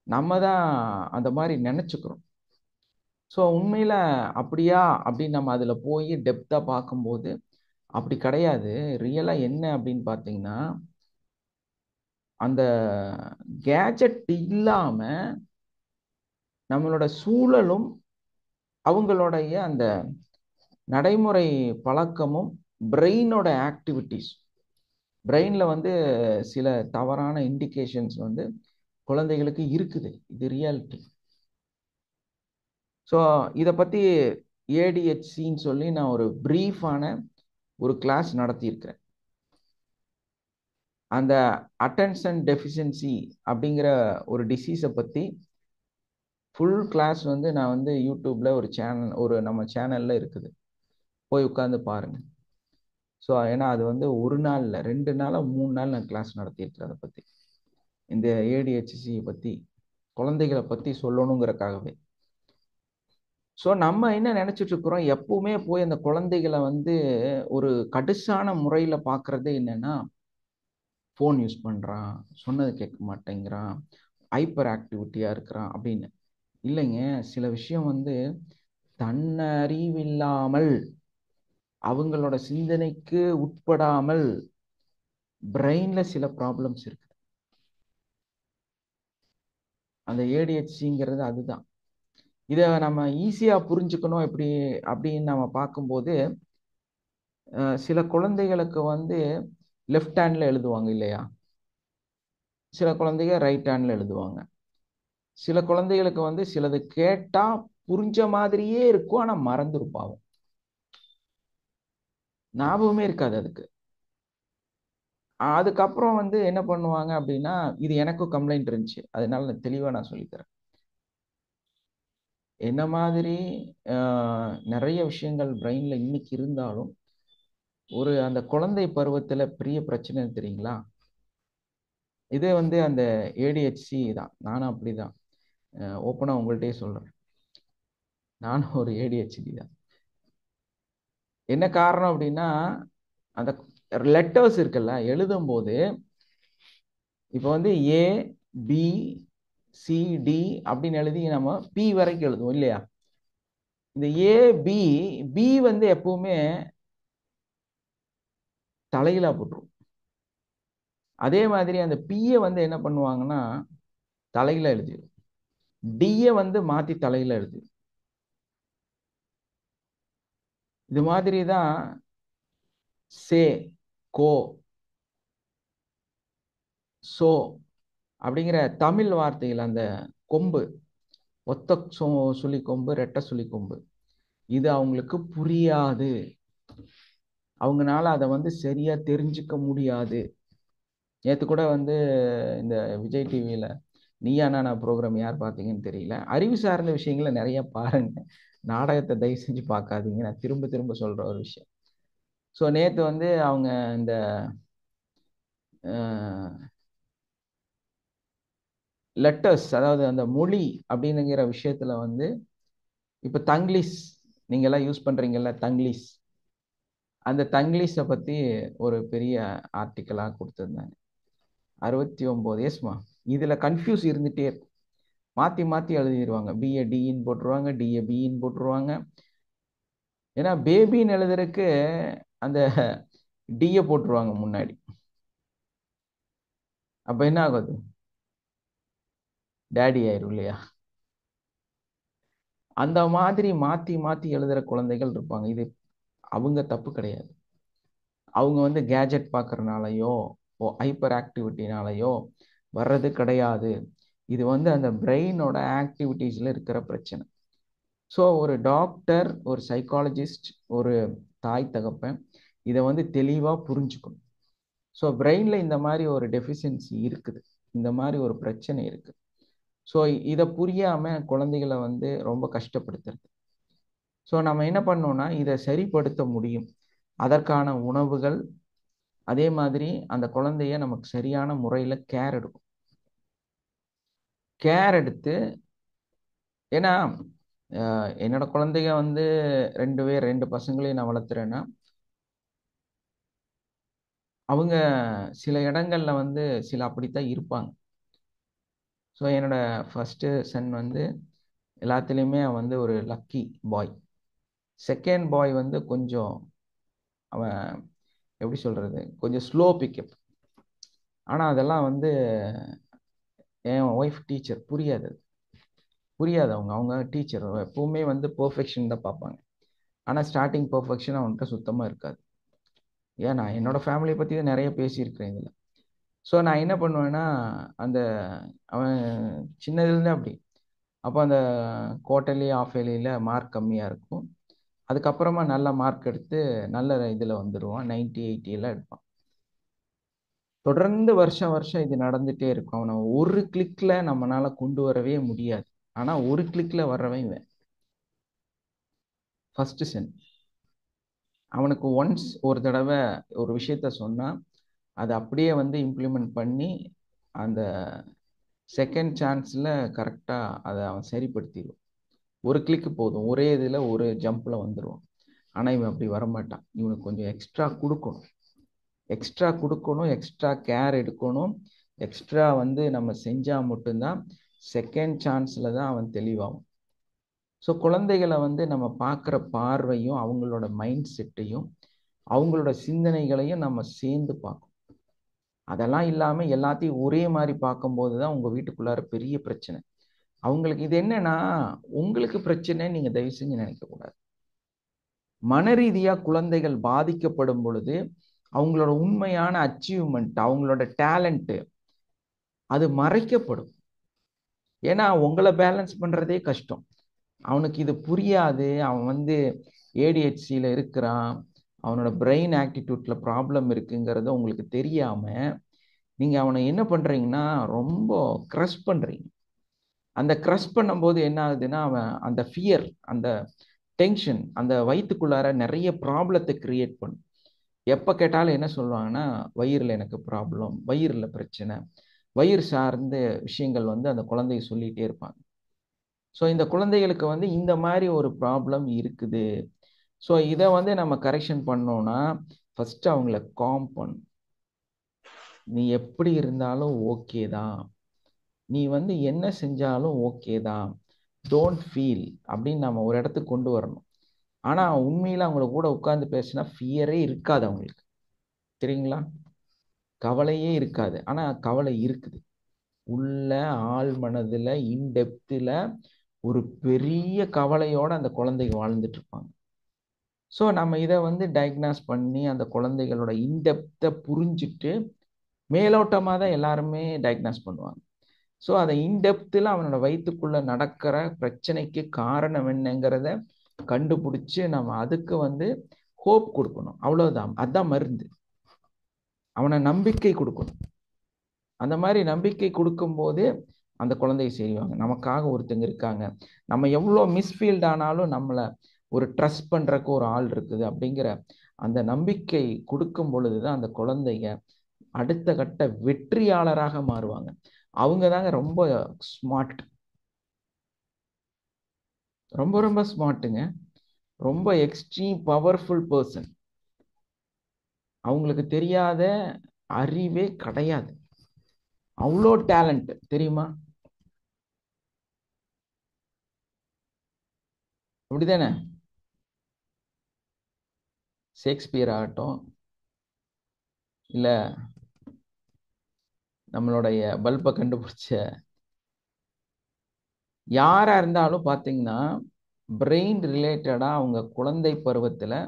நம்ம தான் அந்த மாதிரி நினைச்சுக்கிறோம். ஸோ உண்மையில அப்படியா அப்படின்னு நம்ம அதுல போய் டெப்தா பார்க்கும்போது அப்படி கிடையாது. ரியலா என்ன அப்படின்னு பார்த்தீங்கன்னா, அந்த கேஜெட் இல்லாம நம்மளோட சூழலும் அவங்களுடைய அந்த நடைமுறை பழக்கமும் பிரெயினோட ஆக்டிவிட்டிஸ், பிரெயின்ல வந்து சில தவறான இண்டிகேஷன்ஸ் வந்து குழந்தைகளுக்கு இருக்குது. இது ரியாலிட்டி. ஸோ இதை பத்தி ஏடிஹெச்சின்னு சொல்லி நான் ஒரு பிரீஃபான ஒரு கிளாஸ் நடத்தியிருக்கிறேன். அந்த அட்டென்ஷன் டெஃபிஷியன்சி அப்படிங்கிற ஒரு டிசீஸை பத்தி ஃபுல் கிளாஸ் வந்து நான் வந்து யூடியூப்ல ஒரு நம்ம சேனல்ல இருக்குது, போய் உட்காந்து பாருங்க. ஸோ ஏன்னா அது வந்து ஒரு நாள் இல்லை, 2 நாள் 3 நாள் நான் கிளாஸ் நடத்தியிருக்கிறேன் அதை பத்தி. இந்த ஏடிஹெச்சி பற்றி, குழந்தைகளை பற்றி சொல்லணுங்கிறக்காகவே. ஸோ நம்ம என்ன நினச்சிட்டு இருக்கிறோம், எப்பவுமே போய் அந்த குழந்தைகளை வந்து ஒரு கடுசான முறையில் பார்க்குறதே என்னன்னா, ஃபோன் யூஸ் பண்ணுறான், சொன்னது கேட்க மாட்டேங்கிறான், ஹைப்பர் ஆக்டிவிட்டியாக இருக்கிறான் அப்படின்னு. இல்லைங்க, சில விஷயம் வந்து தன்னறிவில்லாமல், அவங்களோட சிந்தனைக்கு உட்படாமல் பிரெயின்ல சில ப்ராப்ளம்ஸ் இருக்கு. அந்த ஏடிஹெச்சிங்கிறது அதுதான். இதை நம்ம ஈஸியாக புரிஞ்சுக்கணும் எப்படி அப்படின்னு நம்ம பார்க்கும்போது, சில குழந்தைகளுக்கு வந்து லெஃப்ட் ஹேண்டில் எழுதுவாங்க இல்லையா, சில குழந்தைங்க ரைட் ஹேண்டில் எழுதுவாங்க. சில குழந்தைகளுக்கு வந்து சிலது கேட்டால் புரிஞ்ச மாதிரியே இருக்கும், ஆனால் மறந்துருப்பாங்க, ஞாபகமே இருக்காது அதுக்கு. அதுக்கப்புறம் வந்து என்ன பண்ணுவாங்க அப்படின்னா, இது எனக்கும் கம்ப்ளைண்ட் இருந்துச்சு, அதனால தெளிவாக நான் சொல்லித்தரேன். என்ன மாதிரி நிறைய விஷயங்கள் பிரெயினில் இன்னைக்கு இருந்தாலும், ஒரு அந்த குழந்தை பருவத்தில் பெரிய பிரச்சனை தெரியுங்களா, இது வந்து அந்த ஏடிஹெச்சி தான். நானும் அப்படி தான், ஓப்பனாக உங்கள்கிட்டயே சொல்கிறேன், நானும் ஒரு ஏடிஹெச்டி தான். என்ன காரணம் அப்படின்னா, அந்த லெட்டர்ஸ் இருக்குல்ல, எழுதும்போது இப்போ வந்து ஏ பி சி டி அப்படின்னு எழுதி நம்ம பி வரைக்கும் எழுதுவோம் இல்லையா. இந்த ஏ பி பி வந்து எப்பவுமே தலையிலா போட்டுரும். அதே மாதிரி அந்த பியை வந்து என்ன பண்ணுவாங்கன்னா தலையில எழுதிடும், டியை வந்து மாத்தி தலையில எழுதி. இது மாதிரி தான் சே, கோ, சோ அப்படிங்கிற தமிழ் வார்த்தைகள், அந்த கொம்பு, ஒத்த சுழி கொம்பு, ரெட்டை சுழி கொம்பு, இது அவங்களுக்கு புரியாது, அவங்களால அதை வந்து சரியா தெரிஞ்சுக்க முடியாது. நேற்று கூட வந்து இந்த விஜய் டிவியில் நீயா நானா ப்ரோக்ராம் யார் பார்த்தீங்கன்னு தெரியல, அறிவு சார்ந்த விஷயங்களை நிறைய பாருங்க, நாடகத்தை தயவு செஞ்சு பார்க்காதீங்க, நான் திரும்ப திரும்ப சொல்ற ஒரு விஷயம். ஸோ நேற்று வந்து அவங்க இந்த லெட்டர்ஸ், அதாவது அந்த மொழி அப்படின்னுங்கிற விஷயத்துல வந்து, இப்போ தங்கிலீஷ் நீங்கள்லாம் யூஸ் பண்றீங்கல்ல, தங்கிலீஷ், அந்த தங்கிலீஷை பற்றி ஒரு பெரிய ஆர்டிக்கலாக கொடுத்துருந்தாங்க. 69 எஸ்மா, இதில் கன்ஃபியூஸ் இருந்துகிட்டே இருக்கும், மாற்றி மாற்றி எழுதிடுவாங்க, பிஏ டின்னு போட்டுருவாங்க, டிஏ பின்னு போட்டுருவாங்க. ஏன்னா பேபின்னு எழுதுறதுக்கு அந்த டிஏ போட்டுருவாங்க முன்னாடி, அப்போ என்ன ஆகுது, டேடி ஆயிரும் இல்லையா. அந்த மாதிரி மாற்றி மாற்றி எழுதுகிற குழந்தைகள் இருப்பாங்க. இது அவங்க தப்பு கிடையாது, அவங்க வந்து கேஜெட் பார்க்கறனாலையோ ஹைப்பர் ஆக்டிவிட்டினாலையோ வர்றது கிடையாது. இது வந்து அந்த பிரெயினோட ஆக்டிவிட்டீஸில் இருக்கிற பிரச்சனை. ஸோ ஒரு டாக்டர், ஒரு சைக்காலஜிஸ்ட், ஒரு தாய் தகப்பன் இதை வந்து தெளிவாக புரிஞ்சுக்கணும். ஸோ பிரெயினில் இந்த மாதிரி ஒரு டெஃபிஷியன்சி இருக்குது, இந்த மாதிரி ஒரு பிரச்சனை இருக்குது. ஸோ இதை புரியாமல் குழந்தைகளை வந்து ரொம்ப கஷ்டப்படுத்துறது. ஸோ நம்ம என்ன பண்ணோம்னா இதை சரிப்படுத்த முடியும். அதற்கான உணவுகள், அதே மாதிரி அந்த குழந்தைய நமக்கு சரியான முறையில் கேர் எடுக்கும். கேர் எடுத்து, ஏன்னா என்னோட குழந்தைங்க வந்து 2 பசங்களையும் நான் வளர்த்துறேன்னா, அவங்க சில இடங்கள்ல வந்து சில அப்படித்தான் இருப்பாங்க. ஸோ என்னோட ஃபர்ஸ்ட் சன் வந்து எல்லாத்துலேயுமே அவன் வந்து ஒரு லக்கி பாய். செகண்ட் பாய் வந்து கொஞ்சம் அவன் எப்படி சொல்றது, கொஞ்சம் ஸ்லோ பிக்கப். ஆனால் அதெல்லாம் வந்து என் ஒய்ஃப் டீச்சர், புரியாது அவங்க அவங்க டீச்சர் எப்பவுமே வந்து பெர்ஃபெக்ஷன் தான் பார்ப்பாங்க. ஆனால் ஸ்டார்டிங் பெர்ஃபெக்ஷன் அவன்கிட்ட சுத்தமாக இருக்காது. ஏன், நான் என்னோட ஃபேமிலியை பற்றி தான் நிறைய பேசியிருக்கிறேன் இதில். ஸோ நான் என்ன பண்ணுவேன்னா, அந்த அவன் சின்னதுலேருந்து அப்படி, அப்போ அந்த குவார்ட்டர்லி ஆஃப் இயர்லியில் மார்க் கம்மியாக இருக்கும், அதுக்கப்புறமா நல்ல மார்க் எடுத்து நல்ல இதில் வந்துடுவான், 90, 80 எடுப்பான். தொடர்ந்து வருஷம் வருஷம் இது நடந்துகிட்டே இருக்கும். அவனை ஒரு கிளிக்கில் நம்மளால கொண்டு வரவே முடியாது, ஆனால் ஒரு கிளிக்கில் வர்றவன் இவன் ஃபர்ஸ்ட் சென். அவனுக்கு ஒன்ஸ் ஒரு தடவை ஒரு விஷயத்த சொன்னால் அதை அப்படியே வந்து இம்ப்ளிமெண்ட் பண்ணி அந்த செகண்ட் சான்ஸில் கரெக்டாக அதை அவன் சரிப்படுத்திடுவான். ஒரு கிளிக்கு போதும், ஒரே இதில் ஒரு ஜம்பில் வந்துடுவான். ஆனால் இவன் அப்படி வரமாட்டான். இவனுக்கு கொஞ்சம் எக்ஸ்ட்ரா கொடுக்கணும், எக்ஸ்ட்ரா கேர் எடுக்கணும், எக்ஸ்ட்ரா வந்து நம்ம செஞ்சால் மட்டும்தான் செகண்ட் சான்ஸில் தான் அவன் தெளிவாகும். ஸோ குழந்தைகளை வந்து நம்ம பார்க்குற பார்வையும் அவங்களோட மைண்ட் செட்டையும் அவங்களோட சிந்தனைகளையும் நம்ம சேர்ந்து பார்க்கணும். அதெல்லாம் இல்லாமல் எல்லாத்தையும் ஒரே மாதிரி பார்க்கும்போது தான் உங்கள் வீட்டுக்குள்ளார பெரிய பிரச்சனை. அவங்களுக்கு இது என்னன்னா, உங்களுக்கு பிரச்சனை நீங்கள் தயவு செஞ்சு நினைக்கக்கூடாது. மன ரீதியாக குழந்தைகள் பாதிக்கப்படும் பொழுது அவங்களோட உண்மையான அச்சீவ்மெண்ட், அவங்களோட டேலண்ட்டு அது மறைக்கப்படும். ஏன்னா உங்களை பேலன்ஸ் பண்ணுறதே கஷ்டம். அவனுக்கு இது புரியாது. அவன் வந்து ஏடிஹெச்சியில் இருக்கிறான், அவனோட பிரெயின் ஆக்டிடியூட்டில் ப்ராப்ளம் இருக்குங்கிறது உங்களுக்கு தெரியாமல் நீங்கள் அவனை என்ன பண்ணுறீங்கன்னா ரொம்ப க்ரஷ் பண்ணுறீங்க. அந்த க்ரஷ் பண்ணும்போது என்ன ஆகுதுன்னா, அவன் அந்த ஃபியர், அந்த டென்ஷன் அந்த வயிற்றுக்குள்ளார நிறைய ப்ராப்ளத்தை கிரியேட் பண்ணும். எப்போ கேட்டாலும் என்ன சொல்லுவாங்கன்னா, வயிறில் எனக்கு ப்ராப்ளம், வயிறில் பிரச்சனை, வயிறு சார்ந்த விஷயங்கள் வந்து அந்த குழந்தைய சொல்லிகிட்டே இருப்பாங்க. ஸோ இந்த குழந்தைகளுக்கு வந்து இந்த மாதிரி ஒரு ப்ராப்ளம் இருக்குது. ஸோ இதை வந்து நம்ம கரெக்ஷன் பண்ணோன்னா ஃபஸ்ட்டு அவங்கள காம் பண்ணும். நீ எப்படி இருந்தாலும் ஓகே தான், நீ வந்து என்ன செஞ்சாலும் ஓகே தான், டோன்ட் ஃபீல் அப்படின்னு நம்ம ஒரு இடத்துக்கு கொண்டு வரணும். ஆனால் உண்மையில் அவங்கள கூட உட்காந்து பேசினா ஃபியரே இருக்காது அவங்களுக்கு, தெரியுங்களா? கவலையே இருக்காது. ஆனால் கவலை இருக்குது உள்ள ஆழ் மனதில், இன்டெப்த்தில் ஒரு பெரிய கவலையோடு அந்த குழந்தைங்க வாழ்ந்துட்டு இருப்பாங்க. ஸோ நம்ம இதை வந்து டயக்னாஸ் பண்ணி அந்த குழந்தைகளோட இன்டெப்த்தை புரிஞ்சுட்டு, மேலோட்டமாக தான் எல்லாருமே டயக்னாஸ் பண்ணுவாங்க. ஸோ அதை இன்டெப்த்தில் அவனோட வயிற்றுக்குள்ளே நடக்கிற பிரச்சனைக்கு காரணம் என்னங்கிறத கண்டுபிடிச்சி நம்ம அதுக்கு வந்து ஹோப் கொடுக்கணும். அவ்வளோதான், அதுதான் மருந்து. அவனை நம்பிக்கை கொடுக்கணும். அந்த மாதிரி நம்பிக்கை கொடுக்கும்போது அந்த குழந்தைய செய்வாங்க. நமக்காக ஒருத்தங்க இருக்காங்க, நம்ம எவ்வளோ மிஸ்ஃபீல்ட் ஆனாலும் நம்மளை ஒரு ட்ரஸ்ட் பண்ணுறக்கு ஒரு ஆள் இருக்குது அப்படிங்கிற அந்த நம்பிக்கை கொடுக்கும் பொழுது தான் அந்த குழந்தைங்க அடுத்த கட்ட வெற்றியாளராக மாறுவாங்க. அவங்க தாங்க ரொம்ப ஸ்மார்ட், ரொம்ப ரொம்ப ஸ்மார்ட்டுங்க, ரொம்ப எக்ஸ்ட்ரீம் பவர்ஃபுல் பர்சன். அவங்களுக்கு தெரியாத அறிவே கிடையாது, அவ்வளோ டேலண்ட், தெரியுமா? அப்படிதானே? ஷேக்ஸ்பியர் ஆகட்டும், இல்லை நம்மளுடைய பல்பை கண்டுபிடிச்ச யாராக இருந்தாலும் பார்த்தீங்கன்னா, பிரெயின் ரிலேட்டடாக அவங்க குழந்தை பருவத்தில்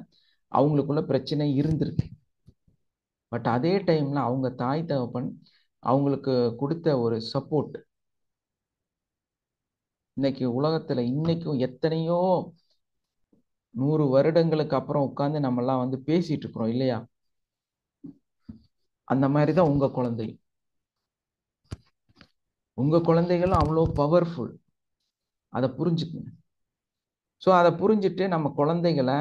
அவங்களுக்குள்ள பிரச்சனை இருந்திருக்கு. பட் அதே டைமில் அவங்க தாய் தகப்பன் அவங்களுக்கு கொடுத்த ஒரு சப்போர்ட் இன்னைக்கு உலகத்தில் இன்னைக்கும் எத்தனையோ 100 வருடங்களுக்கு அப்புறம் உட்காந்து நம்மெல்லாம் வந்து பேசிட்டு இருக்கிறோம் இல்லையா? அந்த மாதிரி தான் உங்கள் குழந்தையும், உங்கள் குழந்தைகளும் அவ்வளோ பவர்ஃபுல். அதை புரிஞ்சுக்குங்க. ஸோ அதை புரிஞ்சுட்டு நம்ம குழந்தைகளை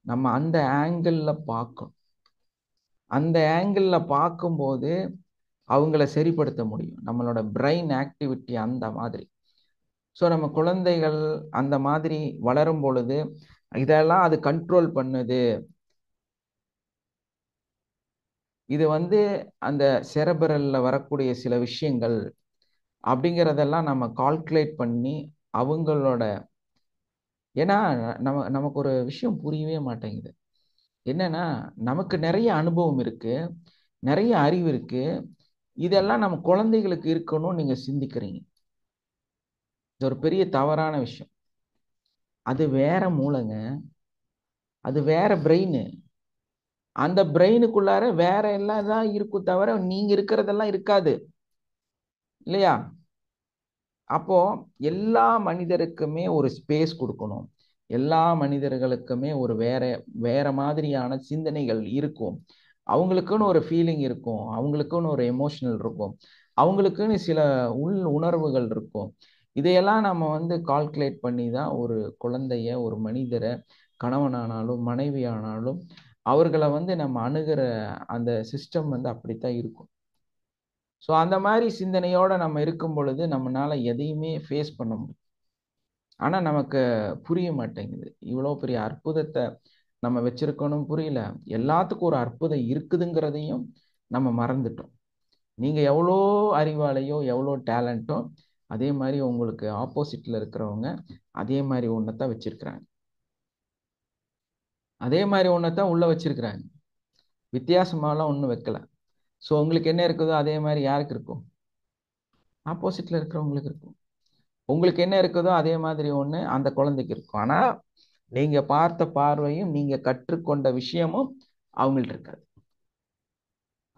நம்ம அந்த ஆங்கிளில் பார்க்கணும். அந்த ஆங்கிளில் பார்க்கும்போது அவங்கள சரிப்படுத்த முடியும், நம்மளோட பிரெயின் ஆக்டிவிட்டி அந்த மாதிரி. ஸோ நம்ம குழந்தைகள் அந்த மாதிரி வளரும் பொழுது இதெல்லாம் அது கண்ட்ரோல் பண்ணுது. இது வந்து அந்த செரபரலில் வரக்கூடிய சில விஷயங்கள் அப்படிங்கிறதெல்லாம் நம்ம கால்குலேட் பண்ணி அவங்களோட, ஏன்னா நமக்கு ஒரு விஷயம் புரியவே மாட்டேங்குது. என்னன்னா, நமக்கு நிறைய அனுபவம் இருக்கு, நிறைய அறிவு இருக்கு, இதெல்லாம் நம்ம குழந்தைகளுக்கு இருக்கணும்னு நீங்க சிந்திக்கிறீங்க. இது ஒரு பெரிய தவறான விஷயம். அது வேற மூளைங்க, அது வேற பிரெயின். அந்த பிரெயினுக்குள்ளார வேற எல்லாம் தான் இருக்கும் தவிர நீங்க இருக்கிறதெல்லாம் இருக்காது இல்லையா? அப்போ எல்லா மனிதருக்குமே ஒரு ஸ்பேஸ் கொடுக்கணும். எல்லா மனிதர்களுக்குமே ஒரு வேற மாதிரியான சிந்தனைகள் இருக்கும். அவங்களுக்குன்னு ஒரு ஃபீலிங் இருக்கும், அவங்களுக்குன்னு ஒரு எமோஷனல் இருக்கும், அவங்களுக்குன்னு சில உள் உணர்வுகள் இருக்கும். இதையெல்லாம் நம்ம வந்து கால்குலேட் பண்ணி தான் ஒரு குழந்தைய, ஒரு மனிதரை, கணவனானாலும் மனைவி ஆனாலும் அவர்களை வந்து நம்ம அணுகிற அந்த சிஸ்டம் வந்து அப்படித்தான் இருக்கும். ஸோ அந்த மாதிரி சிந்தனையோட நம்ம இருக்கும் பொழுது நம்மளால எதையுமே ஃபேஸ் பண்ண முடியும். ஆனா நமக்கு புரிய மாட்டேங்குது. இவ்வளோ பெரிய அற்புதத்தை நம்ம வச்சிருக்கணும் புரியல. எல்லாத்துக்கும் ஒரு அற்புதம் இருக்குதுங்கிறதையும் நம்ம மறந்துட்டோம். நீங்க எவ்வளோ அறிவாலையோ எவ்வளோ டேலண்ட்டோ அதே மாதிரி உங்களுக்கு ஆப்போசிட்ல இருக்கிறவங்க அதே மாதிரி ஒன்றத்தான் வச்சிருக்கிறாங்க. அதே மாதிரி ஒன்றத்தான் உள்ள வச்சிருக்கிறாங்க. வித்தியாசமாலாம் ஒன்றும் வைக்கல. ஸோ உங்களுக்கு என்ன இருக்குதோ அதே மாதிரி யாருக்கு இருக்கும்? ஆப்போசிட்ல இருக்கிறவங்களுக்கு இருக்கும். உங்களுக்கு என்ன இருக்குதோ அதே மாதிரி ஒன்று அந்த குழந்தைக்கு இருக்கும். ஆனால் நீங்க பார்த்த பார்வையும் நீங்க கற்றுக்கொண்ட விஷயமும் அவங்கள்ட்ட இருக்காது.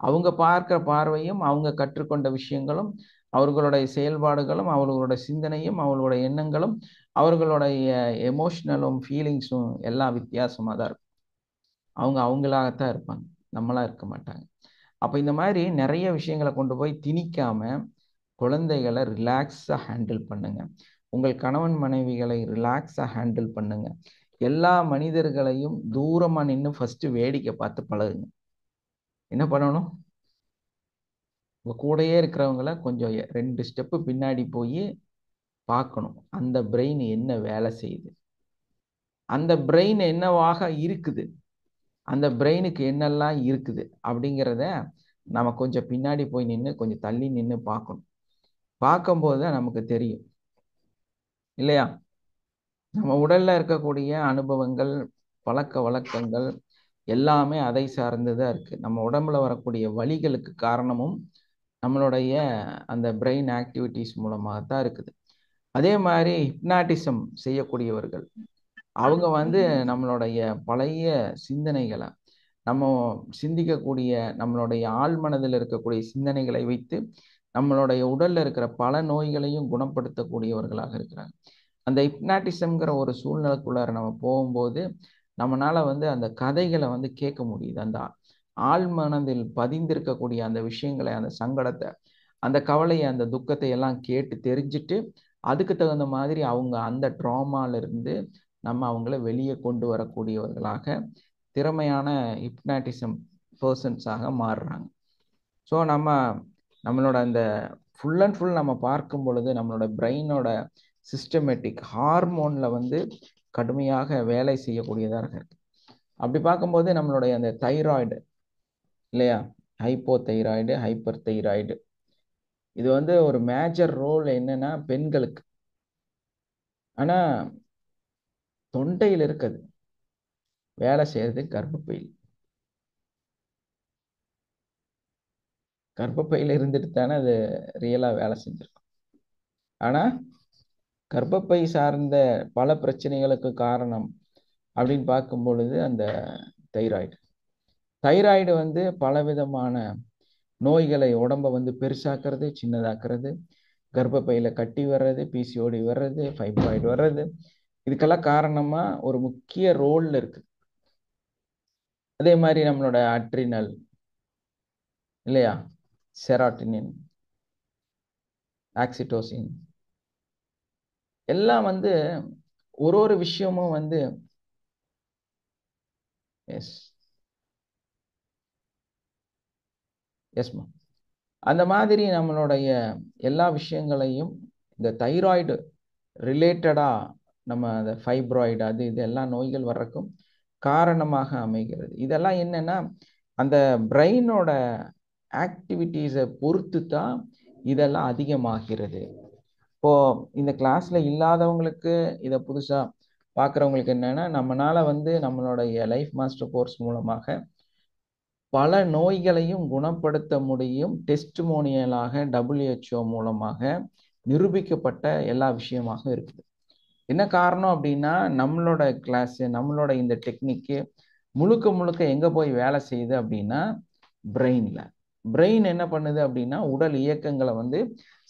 அவங்க பார்க்கிற பார்வையும் அவங்க கற்றுக்கொண்ட விஷயங்களும் அவர்களுடைய செயல்பாடுகளும் அவர்களுடைய சிந்தனையும் அவர்களுடைய எண்ணங்களும் அவர்களுடைய எமோஷனலும் ஃபீலிங்ஸும் எல்லாம் வித்தியாசமாக தான் இருக்கும். அவங்க அவங்களாகத்தான் இருப்பாங்க, நம்மளா இருக்க மாட்டாங்க. அப்போ இந்த மாதிரி நிறைய விஷயங்களை கொண்டு போய் திணிக்காம குழந்தைகளை ரிலாக்ஸாக ஹேண்டில் பண்ணுங்க. உங்கள் கணவன் மனைவிகளை ரிலாக்ஸாக ஹேண்டில் பண்ணுங்க. எல்லா மனிதர்களையும் தூரமா நின்று ஃபர்ஸ்ட் வேடிக்கை பார்த்து பழகுங்க. என்ன பண்ணணும்? உங்க கூடயே இருக்கிறவங்கள கொஞ்சம் 2 ஸ்டெப்பு பின்னாடி போய் பார்க்கணும். அந்த பிரெயின் என்ன வேலை செய்யுது, அந்த பிரெயின் என்னவாக இருக்குது, அந்த பிரெயினுக்கு என்னெல்லாம் இருக்குது அப்படிங்கிறத நம்ம கொஞ்சம் பின்னாடி போய் நின்று கொஞ்சம் தள்ளி நின்று பார்க்கணும். பார்க்கும்போது தான் நமக்கு தெரியும் இல்லையா? நம்ம உடல்ல இருக்கக்கூடிய அனுபவங்கள், பழக்க வழக்கங்கள் எல்லாமே அதை சார்ந்துதான் இருக்கு. நம்ம உடம்புல வரக்கூடிய வலிகளுக்கு காரணமும் நம்மளுடைய அந்த பிரெயின் ஆக்டிவிட்டிஸ் மூலமாகத்தான் இருக்குது. அதே மாதிரி ஹிப்னாட்டிசம் செய்யக்கூடியவர்கள் அவங்க நம்மளுடைய பழைய சிந்தனைகளை, நம்ம சிந்திக்கக்கூடிய நம்மளுடைய ஆழ்மனதில் இருக்கக்கூடிய சிந்தனைகளை வைத்து நம்மளுடைய உடல்ல இருக்கிற பல நோய்களையும் குணப்படுத்தக்கூடியவர்களாக இருக்கிறாங்க. அந்த ஹிப்னாட்டிசம்ங்கிற ஒரு சூழ்நிலைக்குள்ளார நம்ம போகும்போது நம்மளால அந்த கதைகளை கேட்க முடியுது. அந்த ஆழ்மனதில் பதிந்திருக்கக்கூடிய அந்த விஷயங்களை, அந்த சங்கடத்தை, அந்த கவலையை, அந்த துக்கத்தை எல்லாம் கேட்டு தெரிஞ்சுட்டு அதுக்கு தகுந்த மாதிரி அவங்க அந்த ட்ராமால இருந்து நம்ம அவங்கள வெளியே கொண்டு வரக்கூடியவர்களாக திறமையான ஹிப்னாட்டிசம் பர்சன்ஸாக மாறுறாங்க. ஸோ நம்மளோட அந்த ஃபுல் அண்ட் ஃபுல் நம்ம பார்க்கும் பொழுது நம்மளோட பிரெயினோட சிஸ்டமேட்டிக் ஹார்மோன்ல கடுமையாக வேலை செய்யக்கூடியதாக இருக்கு. அப்படி பார்க்கும்போது நம்மளுடைய அந்த தைராய்டு இல்லையா, ஹைப்போ தைராய்டு, ஹைப்பர் தைராய்டு, இது ஒரு மேஜர் ரோல் என்னன்னா பெண்களுக்கு. ஆனா தொண்டையில் இருக்குது, வேலை செய்யறது கர்ப்பப்பையில். கர்ப்பப்பையில் இருந்துட்டு தானே அது ரியலா வேலை செஞ்சிருக்கும். ஆனா கர்ப்பப்பை சார்ந்த பல பிரச்சனைகளுக்கு காரணம் அப்படின்னு பார்க்கும் பொழுது அந்த தைராய்டு. தைராய்டு பலவிதமான நோய்களை உடம்ப பெருசாக்குறது, சின்னதாக்குறது, கர்ப்பப்பையில கட்டி வர்றது, பிசிஓடி வர்றது, ஃபைப்ராய்டு வர்றது, இதுக்கெல்லாம் காரணமா ஒரு முக்கிய ரோல்ல இருக்கு. அதே மாதிரி நம்மளோட அட்ரினல் இல்லையா, செராட்டினின், ஆக்சிடோசின் எல்லாம் ஒரு ஒரு விஷயமும் எஸ் எஸ்மா அந்த மாதிரி நம்மளுடைய எல்லா விஷயங்களையும் இந்த தைராய்டு ரிலேட்டடா நம்ம அந்த ஃபைப்ராய்டு அது இது எல்லா நோய்கள் வர்றதுக்கும் காரணமாக அமைகிறது. இதெல்லாம் என்னன்னா அந்த பிரெயினோட ஆக்டிவிட்டீஸை பொறுத்து தான் இதெல்லாம் அதிகமாகிறது. இப்போ இந்த கிளாஸ்ல இல்லாதவங்களுக்கு இதை புதுசா பார்க்குறவங்களுக்கு என்னன்னா நம்மளால நம்மளுடைய லைஃப் மாஸ்டர் கோர்ஸ் மூலமாக பல நோய்களையும் குணப்படுத்த முடியும். டெஸ்டிமோனியலாக WHO மூலமாக நிரூபிக்கப்பட்ட எல்லா விஷயமாக இருக்குது. என்ன காரணம் அப்படின்னா நம்மளோட கிளாஸ், நம்மளோட இந்த டெக்னிக்கு முழுக்க முழுக்க எங்க போய் வேலை செய்யுது அப்படின்னா பிரெயின்ல. பிரெயின் என்ன பண்ணுது அப்படின்னா உடல் இயக்கங்களை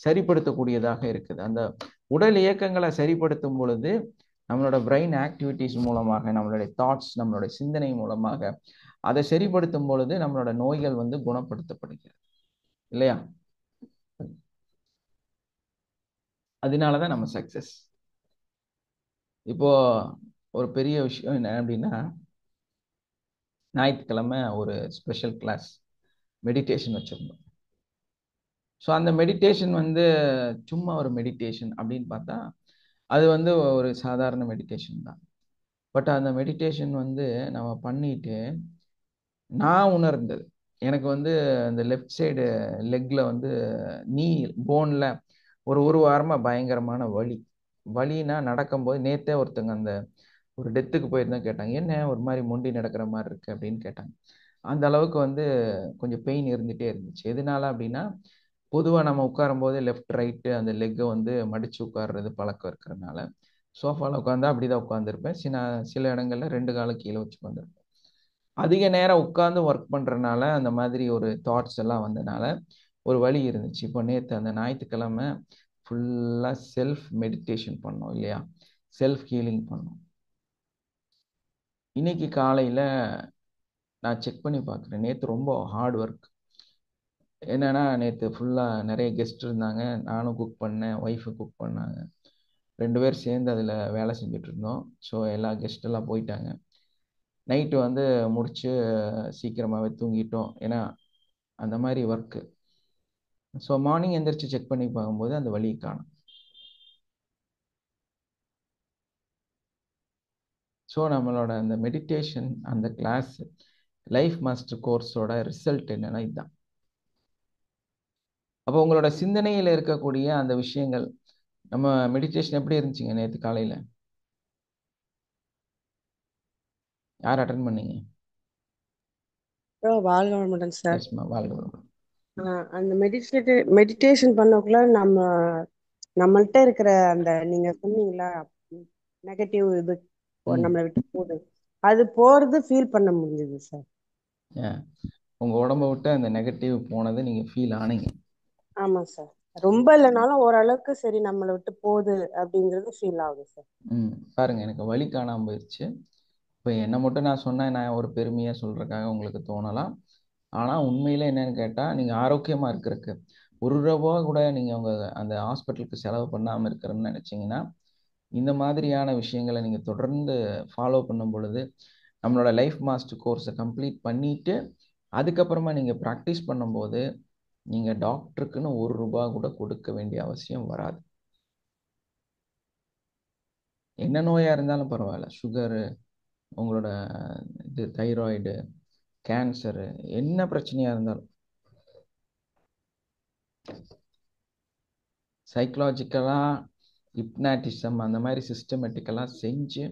சரிப்படுத்தக்கூடியதாக இருக்குது. அந்த உடல் இயக்கங்களை சரிப்படுத்தும் பொழுது நம்மளோட பிரெயின் ஆக்டிவிட்டிஸ் மூலமாக, நம்மளுடைய தாட்ஸ், நம்மளுடைய சிந்தனை மூலமாக அதை சரிப்படுத்தும் பொழுது நம்மளோட நோய்கள் குணப்படுத்தப்படுகிறது இல்லையா? அதனாலதான் நம்ம சக்சஸ். இப்போ ஒரு பெரிய விஷயம் என்ன அப்படின்னா ஞாயிற்றுக்கிழமை ஒரு ஸ்பெஷல் கிளாஸ் மெடிடேஷன் வச்சிருந்தோம். ஸோ அந்த மெடிடேஷன் வந்து சும்மா ஒரு மெடிடேஷன் அப்படின்னு பார்த்தா அது வந்து ஒரு சாதாரண மெடிடேஷன் தான். பட் அந்த மெடிடேஷன் வந்து நம்ம பண்ணிட்டு நான் உணர்ந்தது எனக்கு வந்து அந்த லெஃப்ட் சைடு லெக்ல வந்து நீ போன்ல ஒரு வாரமா பயங்கரமான வலினா நடக்கும்போது நேத்தே ஒருத்தங்க அந்த ஒரு டெத்துக்கு போயிருந்தா கேட்டாங்க, என்ன ஒரு மாதிரி மொண்டி நடக்கிற மாதிரி இருக்கு அப்படின்னு கேட்டாங்க. அந்த அளவுக்கு வந்து கொஞ்சம் பெயின் இருந்துகிட்டே இருந்துச்சு. எதனால அப்படின்னா, பொதுவாக நம்ம உட்காரும் போது லெஃப்ட் ரைட்டு அந்த லெக்கை வந்து மடித்து உட்கார்றது பழக்கம் இருக்கிறதுனால சோஃபாவில் உட்காந்தா அப்படிதான் உட்காந்துருப்பேன். சில இடங்கள்ல 2 காலும் கீழே வச்சு உட்காந்துருப்பேன். அதிக நேரம் உட்காந்து ஒர்க் பண்ணுறதுனால அந்த மாதிரி ஒரு தாட்ஸ் எல்லாம் வந்ததுனால ஒரு வழி இருந்துச்சு. இப்போ நேற்று அந்த ஞாயிற்றுக்கிழமை ஃபுல்லாக செல்ஃப் மெடிடேஷன் பண்ணோம் இல்லையா, செல்ஃப் ஹீலிங் பண்ணோம். இன்னைக்கு காலையில் நான் செக் பண்ணி பார்க்குறேன். நேற்று ரொம்ப ஹார்ட் ஒர்க். என்னன்னா நேற்று ஃபுல்லாக நிறைய கெஸ்ட் இருந்தாங்க. நானும் குக் பண்ணேன், ஒய்ஃபு குக் பண்ணாங்க. 2 பேர் சேர்ந்து அதில் வேலை செஞ்சுட்டு இருந்தோம். ஸோ எல்லா கெஸ்டெல்லாம் போயிட்டாங்க. நைட்டு வந்து முடிச்சு சீக்கிரமாகவே தூங்கிட்டோம். ஏன்னா அந்த மாதிரி ஒர்க்கு. ஸோ மார்னிங் எந்திரிச்சு செக் பண்ணி பார்க்கும்போது அந்த வழி காணும். ஸோ நம்மளோட அந்த மெடிடேஷன் அந்த கிளாஸ் லைஃப் மாஸ்டர் கோர்ஸோட ரிசல்ட் என்னன்னா இதுதான். அப்போ உங்களோட சிந்தனையில் இருக்கக்கூடிய அந்த விஷயங்கள், நம்ம மெடிடேஷன் எப்படி இருந்துச்சுங்க நேற்று காலையில்? யார் அட்டன் பண்ணீங்க? வாழ்க வளமுடன் சார். எஸ்மா, வாழ்க. அந்த மெடிடேஷன் பண்ணக்குள்ள நம்மள்ட்ட இருக்கிற அந்த நீங்க சொன்னீங்களா நெகட்டிவ் இது நம்மளை விட்டு போகுது, அது போறது ஃபீல் பண்ண முடியுது சார். உங்க உடம்ப விட்டு அந்த நெகட்டிவ் போனதை நீங்க ஃபீல் ஆனீங்க? ஆமா சார், ரொம்ப இல்லைனாலும் ஓரளவுக்கு சரி நம்மளை விட்டு போகுது அப்படிங்கிறது ஃபீல் ஆகுது சார். பாருங்க, எனக்கு வலி காணாம போயிடுச்சு. இப்போ என்னை மட்டும் நான் சொன்னேன், நான் ஒரு பெருமையா சொல்றதுக்காக உங்களுக்கு தோணலாம். ஆனா உண்மையில என்னன்னு கேட்டா, நீங்க ஆரோக்கியமா இருக்கிறதுக்கு 1 ரூபா கூட நீங்க உங்க அந்த ஹாஸ்பிட்டலுக்கு செலவு பண்ணாம இருக்கிறன்னு நினைச்சீங்கன்னா, இந்த மாதிரியான விஷயங்களை நீங்க தொடர்ந்து ஃபாலோ பண்ணும் பொழுது, நம்மளோட லைஃப் மாஸ்டர் கோர்ஸை கம்ப்ளீட் பண்ணிட்டு அதுக்கப்புறமா நீங்க ப்ராக்டிஸ் பண்ணும்போது நீங்க டாக்டருக்குன்னு 1 ரூபா கூட கொடுக்க வேண்டிய அவசியம் வராது. என்ன நோயா இருந்தாலும் பரவாயில்ல, சுகரு, உங்களோட இது தைராய்டு, கேன்சரு, என்ன பிரச்சனையா இருந்தாலும் சைக்கலாஜிக்கலா ஹிப்னாட்டிசம் அந்த மாதிரி சிஸ்டமேட்டிக்கலாக செஞ்சு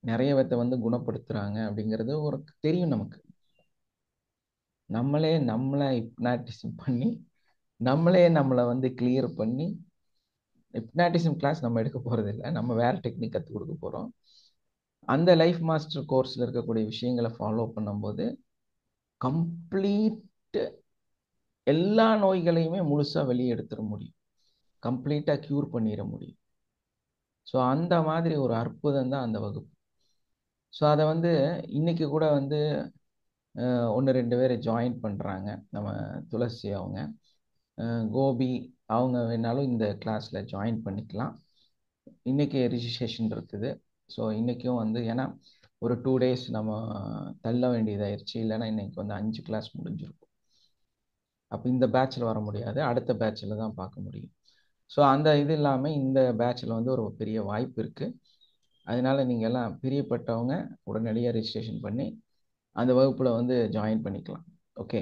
நிறைய பேர்த்த வந்து குணப்படுத்துறாங்க அப்படிங்கிறது ஒரு தெரியும் நமக்கு. நம்மளை ஹிப்னாட்டிசம் பண்ணி நம்மளை வந்து கிளியர் பண்ணி, ஹிப்னாட்டிசம் கிளாஸ் நம்ம எடுக்க போறது இல்லை, நம்ம வேற டெக்னிக் கற்றுக் கொடுக்க போறோம். அந்த லைஃப் மாஸ்டர் கோர்ஸ்ல இருக்கக்கூடிய விஷயங்களை ஃபாலோ பண்ணும்போது கம்ப்ளீட் எல்லா நோய்களையுமே முழுசா வெளியே எடுத்துட முடியும், கம்ப்ளீட்டா கியூர் பண்ணிட முடியும். ஸோ அந்த மாதிரி ஒரு அற்புதம் தான் அந்த வகுப்பு. ஸோ அதை வந்து இன்னைக்கு கூட வந்து 1-2 பேர் ஜாயின் பண்றாங்க. நம்ம துளசி அவங்க, கோபி அவங்க வேணாலும் இந்த கிளாஸ்ல ஜாயின் பண்ணிக்கலாம். இன்னைக்கு ரிஜிஸ்ட்ரேஷன் இருக்குது. ஸோ இன்னைக்கும் வந்து ஏன்னா ஒரு 2 டேஸ் நம்ம தள்ள வேண்டியதாயிருச்சு, இல்லைன்னா இன்னைக்கு வந்து 5 கிளாஸ் முடிஞ்சிருக்கும். அப்போ இந்த பேட்சில் வர முடியாது, அடுத்த பேட்சில் தான் பார்க்க முடியும். ஸோ அந்த இது இல்லாமல் இந்த பேட்சில் வந்து ஒரு பெரிய வாய்ப்பு இருக்குது. அதனால நீங்கள் எல்லாம் பிரியப்பட்டவங்க உடனடியாக ரிஜிஸ்ட்ரேஷன் பண்ணி அந்த வகுப்பில் வந்து ஜாயின் பண்ணிக்கலாம். ஓகே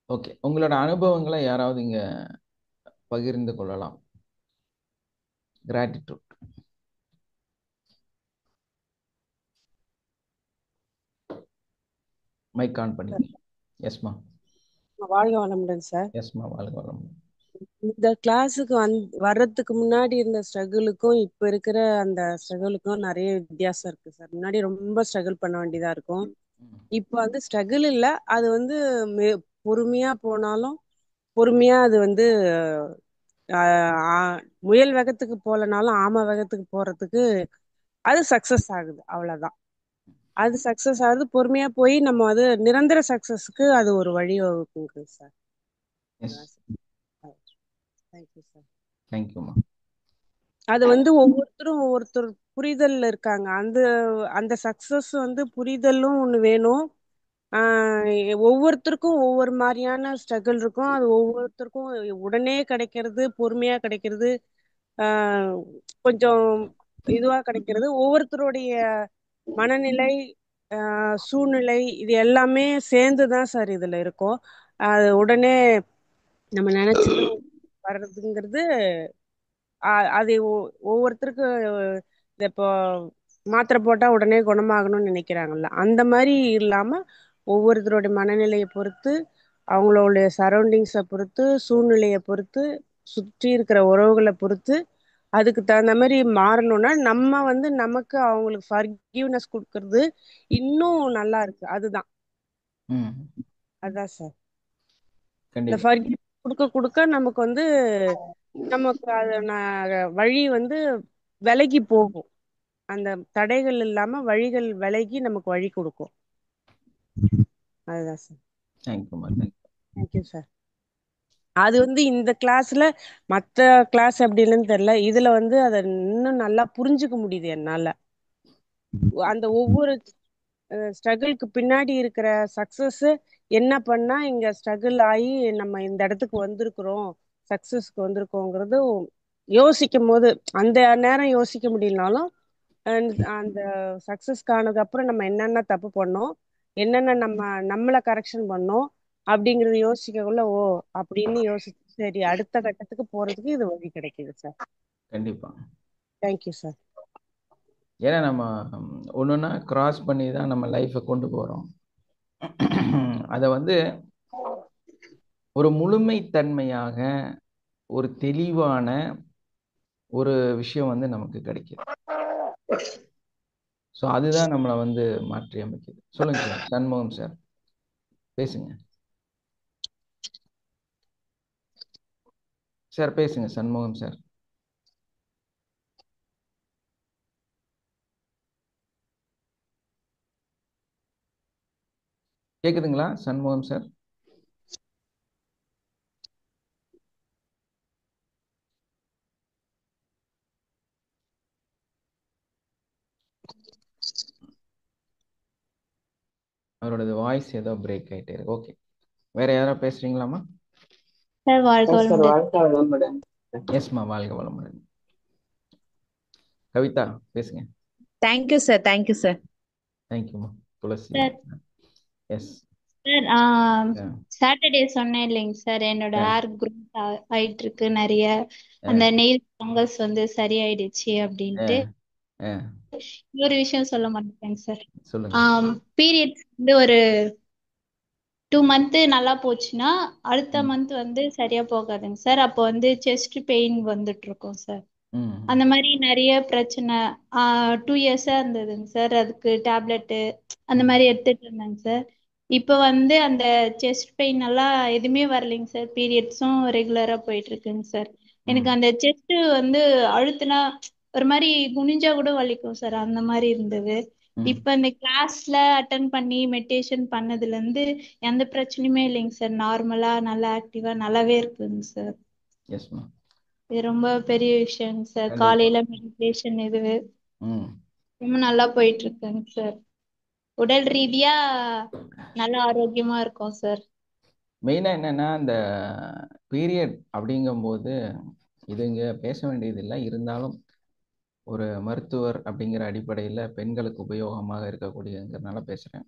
ஓகே உங்களோட அனுபவங்களை யாராவது இங்கே பகிர்ந்து கொள்ளலாம். கிராட்டிடியூட். மைக் ஆன் பண்ணிங்க. எஸ்மா. வாழ்க வளமுடன் சார். எஸ்மா, வாழ்க வளமுடன். இந்த கிளாஸுக்கு வர்றதுக்கு முன்னாடி இருந்த ஸ்ட்ரகிளுக்கும் இப்ப இருக்கிற அந்த ஸ்ட்ரகிளுக்கும் நிறைய வித்தியாசம் இருக்கு சார். முன்னாடி ரொம்ப ஸ்ட்ரகிள் பண்ண வேண்டியதா இருக்கும். இப்ப வந்து ஸ்ட்ரகிள் இல்ல, அது வந்து பொறுமையா போனாலும் பொறுமையா அது வந்து முயல் வேகத்துக்கு போலனாலும் ஆமை வேகத்துக்கு போறதுக்கு அது சக்சஸ் ஆகுது, அவ்வளவுதான். அது சக்சஸ் ஆகுது, பொறுமையா போய் நம்ம அது நிரந்தர சக்சஸ்க்கு அது ஒரு வழி வகுக்குங்க சார். Thank you sir. தேங்க்யூமா. அது வந்து ஒவ்வொருத்தரும் புரிதல்ல இருக்காங்க. அந்த அந்த சக்சஸ் வந்து புரிதலும் ஒண்ணு வேணும், ஒவ்வொருத்தருக்கும் ஒவ்வொரு மாதிரியான ஸ்ட்ரகிள் இருக்கும். அது ஒவ்வொருத்தருக்கும் உடனே கிடைக்கிறது, பொறுமையா கிடைக்கிறது, ஆஹ் கொஞ்சம் இதுவா கிடைக்கிறது. ஒவ்வொருத்தருடைய மனநிலை, சூழ்நிலை, இது எல்லாமே சேர்ந்துதான் சார் இதுல இருக்கும். அது உடனே நம்ம நினைச்சது வர்றதுங்கிறது அது ஒவ்வொருத்தருக்கு இப்போ மாத்திரை போட்டா உடனே குணமாகணும்னு நினைக்கிறாங்கல்ல, அந்த மாதிரி இல்லாம ஒவ்வொருத்தருடைய மனநிலையை பொறுத்து, அவங்களுடைய சரௌண்டிங்ஸை பொறுத்து, சூழ்நிலையை பொறுத்து, சுற்றி இருக்கிற உறவுகளை பொறுத்து அதுக்கு தகுந்த மாதிரி மாறணும்னா நம்ம நமக்கு அவங்களுக்கு ஃபர்கிவ்னஸ் கொடுக்கறது இன்னும் நல்லா இருக்கு. அதுதான் அதான் சார். இந்த ஃபர்கிவ் கொடுக்க கொடுக்க நமக்கு நமக்கு வழி விலகி போகும். அந்த தடைகள் இல்லாம வழிகள் விலகி நமக்கு வழி கொடுக்கும். அதுதான் சார். Thank you sir. அது இந்த கிளாஸ்ல மத்த கிளாஸ் அப்படி இல்லைன்னு தெரியல, இதுல அதை இன்னும் நல்லா புரிஞ்சுக்க முடியுது என்னால. அந்த ஒவ்வொரு ஸ்ட்ரகிளுக்கு பின்னாடி இருக்கிற சக்சஸ் என்ன பண்ணா இங்க ஸ்ட்ரகிள் ஆகி நம்ம இந்த இடத்துக்கு வந்திருக்கிறோம், சக்சஸ்க்கு வந்திருக்கோங்கிறது யோசிக்கும் போது, அந்த நேரம் யோசிக்க முடியலனாலும் அந்த சக்சஸ்க்கு ஆனதுக்கு அப்புறம் நம்ம என்னென்ன தப்பு பண்ணோம், என்னென்ன நம்மளை கரெக்ஷன் பண்ணோம் அப்படிங்கறது யோசிக்கக்குள்ள ஓ அப்படின்னு யோசிச்சு சரி அடுத்த கட்டத்துக்கு போறதுக்கு இது வழி கிடைக்குது சார். கண்டிப்பா. Thank you sir. ஏன்னா நம்ம ஒண்ணுன்னா கிராஸ் பண்ணி தான் நம்ம லைஃபை கொண்டு போறோம். அதை ஒரு முழுமைத்தன்மையாக ஒரு தெளிவான ஒரு விஷயம் நமக்கு கிடைக்குது. ஸோ அதுதான் நம்மளை மாற்றி அமைக்குது. சொல்லுங்க சார், சண்முகம் சார் பேசுங்க. சார் பேசுங்க, சண்முகம் சார். கேக்குதுங்களா சண்முகம் சார்? அவரோட வாய்ஸ் ஏதோ பிரேக் ஆயிட்டே இருக்கு. ஓகே, வேற யாராவது பேசுறீங்களாமா? சார் வாழ்க வளமுடன். எஸ்மா, வாழ்க வளமுடன். கவிதா பேசுங்க. Thank you sir. Thank you sir. தேங்க்யூமா. துளசி. எஸ் சார், சாட்டர்டே சொன்னேன் இல்லைங்க சார், என்னோட ஹேர் க்ரோத் ஆயிட்டு இருக்கு நிறைய, அந்த நெயில் ஃபங்கஸ் சரியாயிடுச்சு அப்படின்ட்டு. இன்னொரு விஷயம் சொல்ல மாட்டேங்க சார். பீரியட்ஸ் ஒரு 2 மந்த் நல்லா போச்சுன்னா அடுத்த மந்த் சரியா போகாதுங்க சார். அப்போ செஸ்ட் பெயின் வந்துட்டு இருக்கும் சார். அந்த மாதிரி நிறைய பிரச்சனை 2 இயர்ஸா இருந்ததுங்க சார். அதுக்கு டேப்லெட்டு அந்த மாதிரி எடுத்துட்டு இருந்தேங்க சார். இப்போ அந்த செஸ்ட் பெயின் எல்லாம் எதுவுமே வரலைங்க சார். பீரியட்ஸும் ரெகுலரா போயிட்டு இருக்குங்க சார். எனக்கு அந்த செஸ்ட் அழுத்துனா ஒரு மாதிரி குனிஞ்சா கூட வலிக்கும் சார், அந்த மாதிரி இருந்தது. இப்ப இந்த கிளாஸ்ல அட்டன் பண்ணி மெடிடேஷன் பண்ணதுல இருந்து எந்த பிரச்சனையுமே இல்லைங்க சார். நார்மலா நல்லா ஆக்டிவா நல்லாவே இருக்குங்க சார். இது ரொம்ப பெரிய விஷயங்க சார். காலையில மெடிடேஷன் இது ரொம்ப நல்லா போயிட்டு இருக்குங்க சார். உடல் ரீதியா நல்ல ஆரோக்கியமா இருக்கும் சார். மெயினா என்னன்னா, இந்த பீரியட் அப்படிங்கும்போது இது இங்க பேச வேண்டியது இல்லை, இருந்தாலும் ஒரு மருத்துவர் அப்படிங்கிற அடிப்படையில் பெண்களுக்கு உபயோகமாக இருக்கக்கூடியங்கிறதுனால பேசுகிறேன்.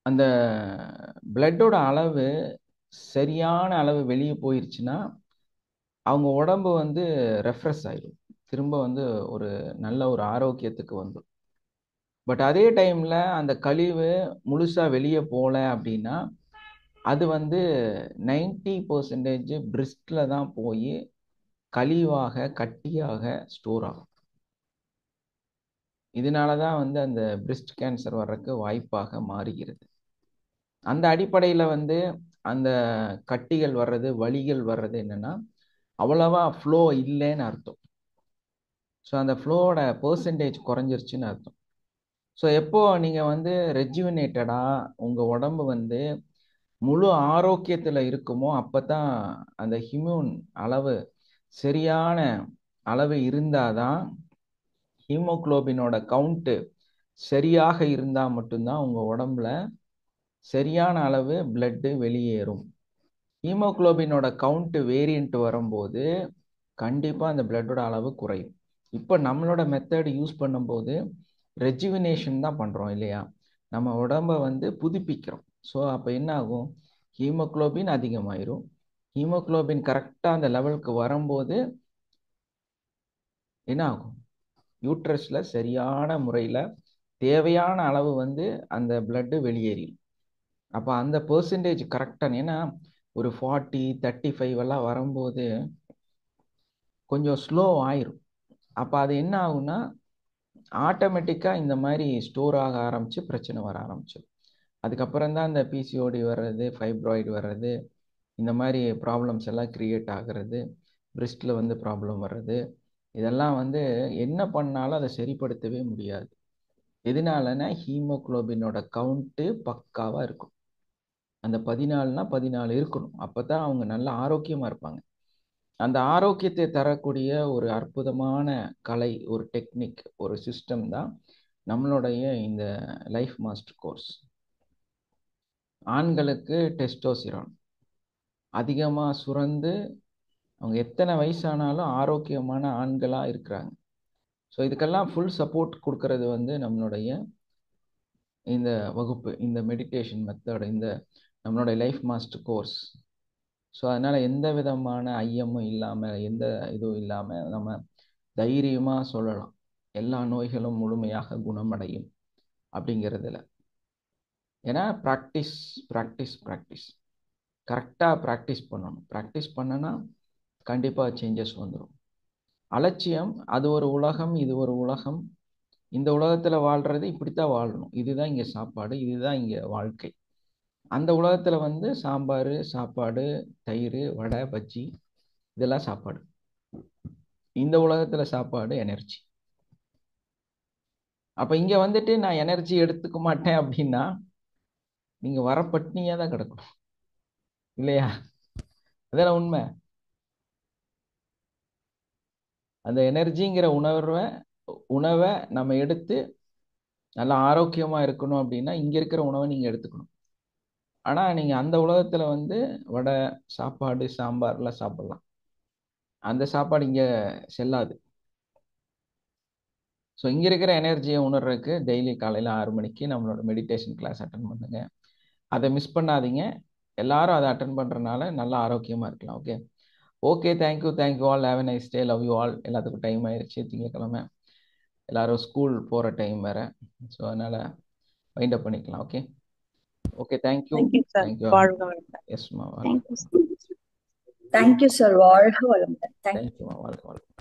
அந்த பிளட்டோட அளவு சரியான அளவு வெளியே போயிருச்சுன்னா அவங்க உடம்பு ரெஃப்ரெஷ் ஆயிடும், திரும்ப ஒரு நல்ல ஒரு ஆரோக்கியத்துக்கு வந்துடும். பட் அதே டைமில் அந்த கழிவு முழுசாக வெளியே போகல அப்படின்னா அது 90% பிரிஸ்டில் தான் போய் கழிவாக கட்டியாக ஸ்டோர் ஆகும். இதனால தான் அந்த பிரெஸ்ட் கேன்சர் வர்றதுக்கு வாய்ப்பாக மாறுகிறது. அந்த அடிப்படையில் அந்த கட்டிகள் வர்றது, வலிகள் வர்றது என்னன்னா அவ்வளவா ஃப்ளோ இல்லைன்னு அர்த்தம். ஸோ அந்த ஃப்ளோவோட பெர்சன்டேஜ் குறைஞ்சிருச்சுன்னு அர்த்தம். ஸோ எப்போ நீங்கள் ரெஜுவினேட்டடாக உங்கள் உடம்பு முழு ஆரோக்கியத்தில் இருக்குமோ அப்போ தான் அந்த ஹிம்யூன் அளவு சரியான அளவு இருந்தால் தான் ஹீமோகுளோபினோட கவுண்ட்டு சரியாக இருந்தா மட்டும்தான் உங்க உடம்புல சரியான அளவு பிளட்டு வெளியேறும். ஹீமோகுளோபினோட கவுண்ட் வேரியன்ட் வரும்போது கண்டிப்பா அந்த பிளட்டோட அளவு குறையும். இப்போ நம்மளோட மெத்தட் யூஸ் பண்ணும்போது ரெஜுவினேஷன் தான் பண்றோம் இல்லையா, நம்ம உடம்ப வந்து புதுப்பிக்கிறோம். ஸோ அப்போ என்ன ஆகும், ஹீமோகுளோபின் அதிகமாயிரும். ஹீமோகுளோபின் கரெக்டாக அந்த லெவலுக்கு வரும்போது என்ன ஆகும், யூட்ரஸ்ல சரியான முறையில் தேவையான அளவு வந்து அந்த பிளட்டு வெளியேறிடும். அப்போ அந்த பெர்சன்டேஜ் கரெக்டான, ஏன்னா ஒரு 40 35 எல்லாம் வரும்போது கொஞ்சம் ஸ்லோ ஆயிரும். அப்போ அது என்ன ஆகும்னா ஆட்டோமேட்டிக்காக இந்த மாதிரி ஸ்டோர் ஆக ஆரம்பிச்சு பிரச்சனை வர ஆரம்பிச்சிடும். அதுக்கப்புறம் தான் இந்த பிசிஓடி வர்றது, ஃபைப்ராய்டு வர்றது, இந்த மாதிரி ப்ராப்ளம்ஸ் எல்லாம் கிரியேட் ஆகிறது, பிரெஸ்ட்டில் வந்து ப்ராப்ளம் வர்றது, இதெல்லாம் வந்து என்ன பண்ணாலும் அதை சரிப்படுத்தவே முடியாது. எதனாலனா ஹீமோகுளோபினோட கவுண்ட்டு பக்காவாக இருக்கும். அந்த 14னா 14 இருக்கணும். அப்போ தான் அவங்க நல்ல ஆரோக்கியமாக இருப்பாங்க. அந்த ஆரோக்கியத்தை தரக்கூடிய ஒரு அற்புதமான கலை, ஒரு டெக்னிக், ஒரு சிஸ்டம் தான் நம்மளுடைய இந்த லைஃப் மாஸ்டர் கோர்ஸ். ஆண்களுக்கு டெஸ்டோஸ்டிரான் அதிகமாக சுரந்து அவங்க எத்தனை வயசானாலும் ஆரோக்கியமான ஆண்களாக இருக்கிறாங்க. ஸோ இதுக்கெல்லாம் ஃபுல் சப்போர்ட் கொடுக்கறது வந்து நம்மளுடைய இந்த வகுப்பு, இந்த மெடிடேஷன் மெத்தட், இந்த நம்மளுடைய லைஃப் மாஸ்டர் கோர்ஸ். ஸோ அதனால் எந்த விதமான ஐயமும் இல்லாமல், எந்த இதுவும் இல்லாமல் நம்ம தைரியமாக சொல்லலாம், எல்லா நோய்களும் முழுமையாக குணமடையும் அப்படிங்கிறதுல. ஏன்னா ப்ராக்டிஸ் ப்ராக்டிஸ் ப்ராக்டிஸ், கரெக்டாக ப்ராக்டிஸ் பண்ணணும். ப்ராக்டிஸ் பண்ணனா கண்டிப்பாக சேஞ்சஸ் வந்துடும். அலட்சியம், அது ஒரு உலகம், இது ஒரு உலகம், இந்த உலகத்தில் வாழ்கிறது இப்படித்தான் வாழணும், இதுதான் இங்கே சாப்பாடு, இதுதான் இங்கே வாழ்க்கை. அந்த உலகத்தில் வந்து சாம்பார், சாப்பாடு, தயிர், வடை, பஜ்ஜி இதெல்லாம் சாப்பாடு. இந்த உலகத்தில் சாப்பாடு எனர்ஜி. அப்போ இங்கே வந்துட்டு நான் எனர்ஜி எடுத்துக்க மாட்டேன் அப்படின்னா நீங்கள் வர பட்னியாக தான் கிடக்கணும் இல்லையா? அதெல்லாம் உண்மை. அந்த எனர்ஜிங்கிற உணவை நம்ம எடுத்து நல்லா ஆரோக்கியமாக இருக்கணும் அப்படின்னா இங்கே இருக்கிற உணவை நீங்கள் எடுத்துக்கணும். ஆனால் நீங்கள் அந்த உலகத்தில் வந்து வடை, சாப்பாடு, சாம்பார்லாம் சாப்பிடலாம், அந்த சாப்பாடு இங்கே செல்லாது. ஸோ இங்கே இருக்கிற எனர்ஜியை உணர்றதுக்கு டெய்லி காலையில் 6 மணிக்கு நம்மளோட மெடிடேஷன் கிளாஸ் அட்டன் பண்ணுங்க. அதை மிஸ் பண்ணாதீங்க. எல்லாரும் அதை அட்டன் பண்ணுறதுனால நல்லா ஆரோக்கியமாக இருக்கலாம். Okay okay, thank you all, have a nice day, love you all. எல்லாத்துக்கும் டைம் ஆயிடுச்சு, திங்கக்கிழமை எல்லாரும் ஸ்கூல் போகிற டைம் வேறு. ஸோ அதனால் வைண்ட் அப் பண்ணிக்கலாம். Okay okay, thank you thank you. எஸ்மா, தேங்க்யூ. Thank you sir. வாழ்க வளமுடன். தேங்க்யூமா, வாழ்க்கை வாழ்க்கை.